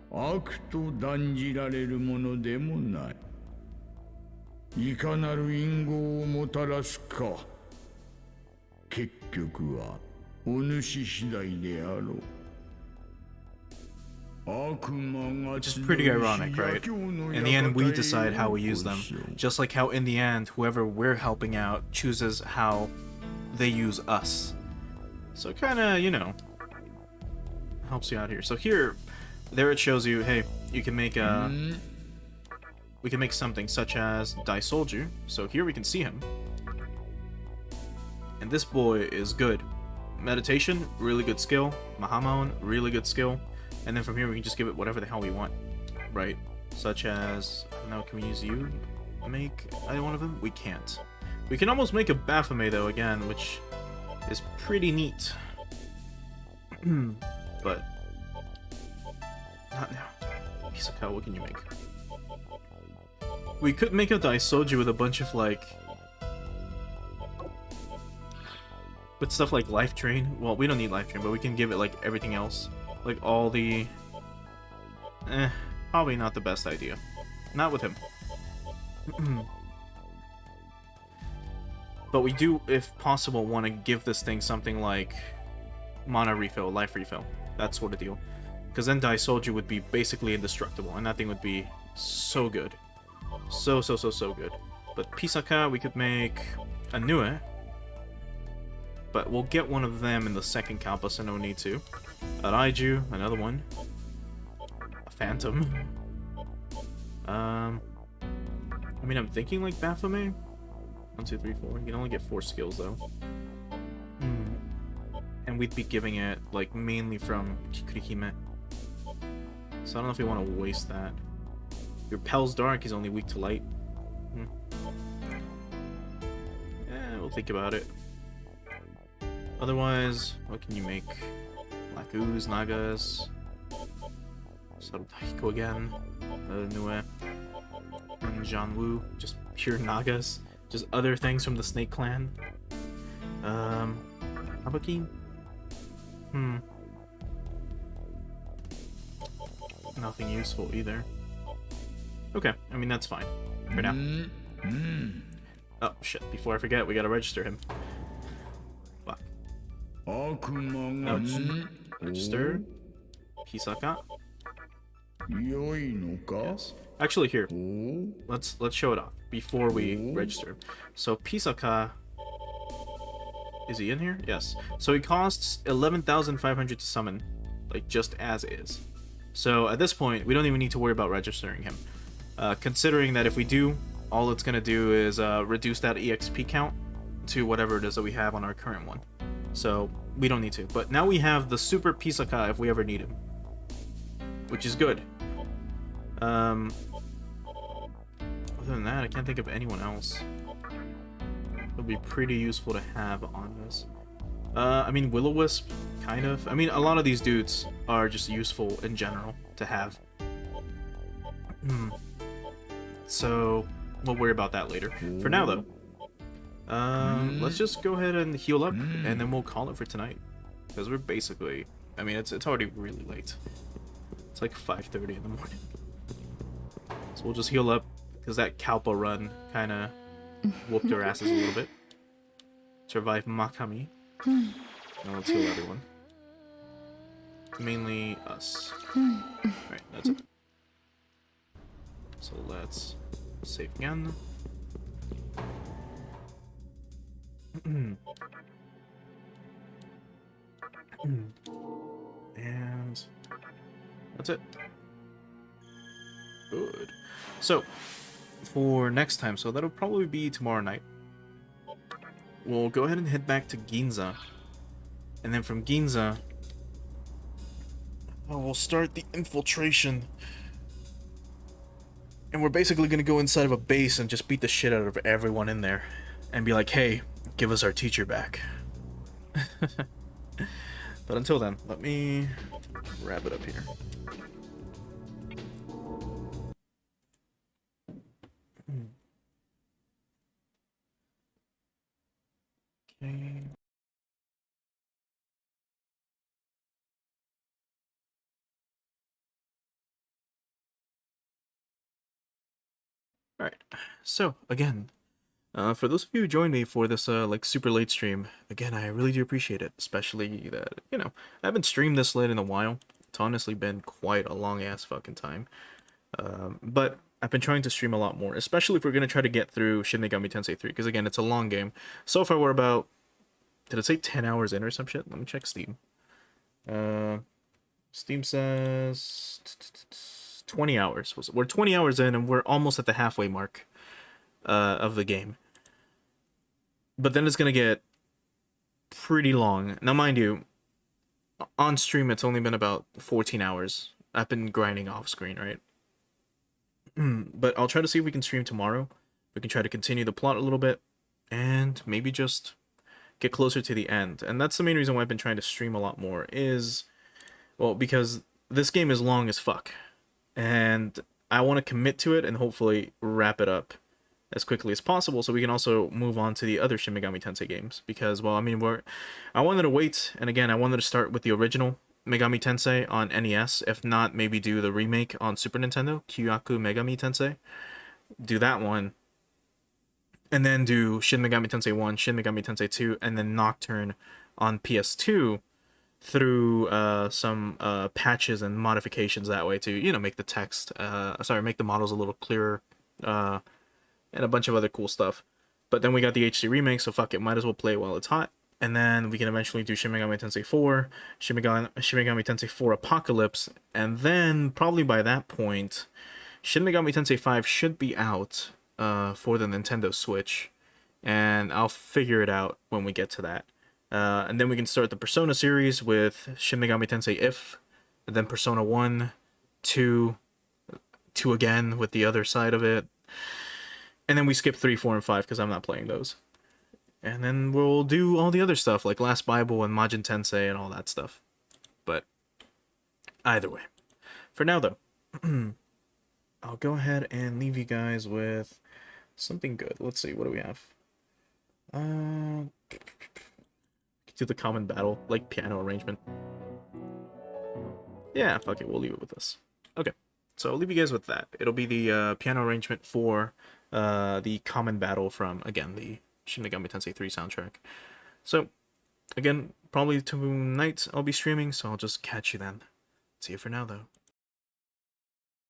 悪と断じられるものでもない。いかなる因果をもたらすか、結局はお主次第であろう。 Which is pretty ironic, right? In the end, we decide how we use them. Just like how in the end, whoever we're helping out chooses how they use us. So kinda, you know, helps you out here. So here, there it shows you, hey, you can make we can make something such as Dai Soldier. So here we can see him. And this boy is good. Meditation, really good skill. Mahamon, really good skill. And then from here we can just give it whatever the hell we want, right? Such as, I don't know, can we use you to make either one of them? We can't. We can almost make a Baphomet though, again, which is pretty neat. But not now. Hisaka, what can you make? We could make a Daisoji with a bunch of like... with stuff like Life Drain. Well, we don't need Life Drain, but we can give it like everything else. Like all the... probably not the best idea. Not with him. But we do, if possible, want to give this thing something like mana refill, life refill, that sort of deal. Because then Dai Soldier would be basically indestructible, and that thing would be so good. So good. But Pisaka, we could make a Nue. But we'll get one of them in the second Kalpa, so no need to. A Raiju, another one. A Phantom. I mean, I'm thinking like Baphomet. 1, 2, 3, 4. You can only get 4 skills though. And we'd be giving it like mainly from Kikurihime. So I don't know if we want to waste that. Your Pel's Dark is only weak to light. We'll think about it. Otherwise, what can you make? Black Ooze, Nagas. Sarutahiko again. Nue. And Janwoo. Just pure Nagas. Just other things from the Snake Clan. Habaki? Nothing useful either. Okay, I mean that's fine. For now. Oh shit, before I forget, we gotta register him. Fuck. No, register. Hisaka. Yes. Actually, here. Let's show it off before we register. So Pisaka, is he in here? Yes. So he costs 11,500 to summon, like just as is. So at this point, we don't even need to worry about registering him. Considering that if we do, all it's gonna do is reduce that EXP count to whatever it is that we have on our current one. So we don't need to. But now we have the Super Pisaka if we ever need him, which is good. Other than that, I can't think of anyone else. It would be pretty useful to have on this. I mean, Will-O-Wisp, kind of. I mean, a lot of these dudes are just useful in general to have. So we'll worry about that later. For now, though, let's just go ahead and heal up, and then we'll call it for tonight. Because we're basically, I mean, it's already really late. It's like 5:30 in the morning. So we'll just heal up, because that Kalpa run kind of whooped our asses a little bit. Survive Makami. Now let's heal everyone. Mainly us. Right, that's it. So let's save again. And that's it. Good. So, for next time, so that'll probably be tomorrow night. We'll go ahead and head back to Ginza. And then from Ginza, we'll start the infiltration. And we're basically gonna go inside of a base and just beat the shit out of everyone in there. And be like, hey, give us our teacher back. But until then, let me wrap it up here. Okay. Alright, so again, for those of you who joined me for this like super late stream, again, I really do appreciate it, especially that, you know, I haven't streamed this late in a while. It's honestly been quite a long ass fucking time. But I've been trying to stream a lot more, especially if we're going to try to get through Shin Megami Tensei 3, because again, it's a long game. So far we're about, did it say 10 hours in or some shit? Let me check Steam. Steam says 20 hours. We're 20 hours in and we're almost at the halfway mark of the game. But then it's going to get pretty long. Now, mind you, on stream it's only been about 14 hours. I've been grinding off screen, right? But I'll try to see if we can stream tomorrow. We can try to continue the plot a little bit and maybe just get closer to the end. And that's the main reason why I've been trying to stream a lot more is, well, because this game is long as fuck. And I want to commit to it and hopefully wrap it up as quickly as possible so we can also move on to the other Shin Megami Tensei games. Because, well, I mean, I wanted to wait, and again, I wanted to start with the original Megami Tensei on NES. If not, maybe do the remake on Super Nintendo, Kyoku Megami Tensei. Do that one. And then do Shin Megami Tensei 1, Shin Megami Tensei 2, and then Nocturne on PS2 through some patches and modifications that way to, you know, make the text, make the models a little clearer, and a bunch of other cool stuff. But then we got the HD remake, so fuck it, might as well play it while it's hot. And then we can eventually do Shin Megami Tensei 4, Shin Megami Tensei 4 Apocalypse, and then probably by that point, Shin Megami Tensei 5 should be out for the Nintendo Switch, and I'll figure it out when we get to that. And then we can start the Persona series with Shin Megami Tensei If, and then Persona 1, 2 again with the other side of it. And then we skip 3, 4, and 5 because I'm not playing those. And then we'll do all the other stuff like Last Bible and Majin Tensei and all that stuff. But either way. For now though, I'll go ahead and leave you guys with something good. Let's see, what do we have? Do the common battle, like piano arrangement. Yeah, fuck it, we'll leave it with this. Okay, so I'll leave you guys with that. It'll be the piano arrangement for the common battle from, again, the Shin Megami Tensei 3 soundtrack. So, again, probably tonight I'll be streaming, so I'll just catch you then. See you for now, though.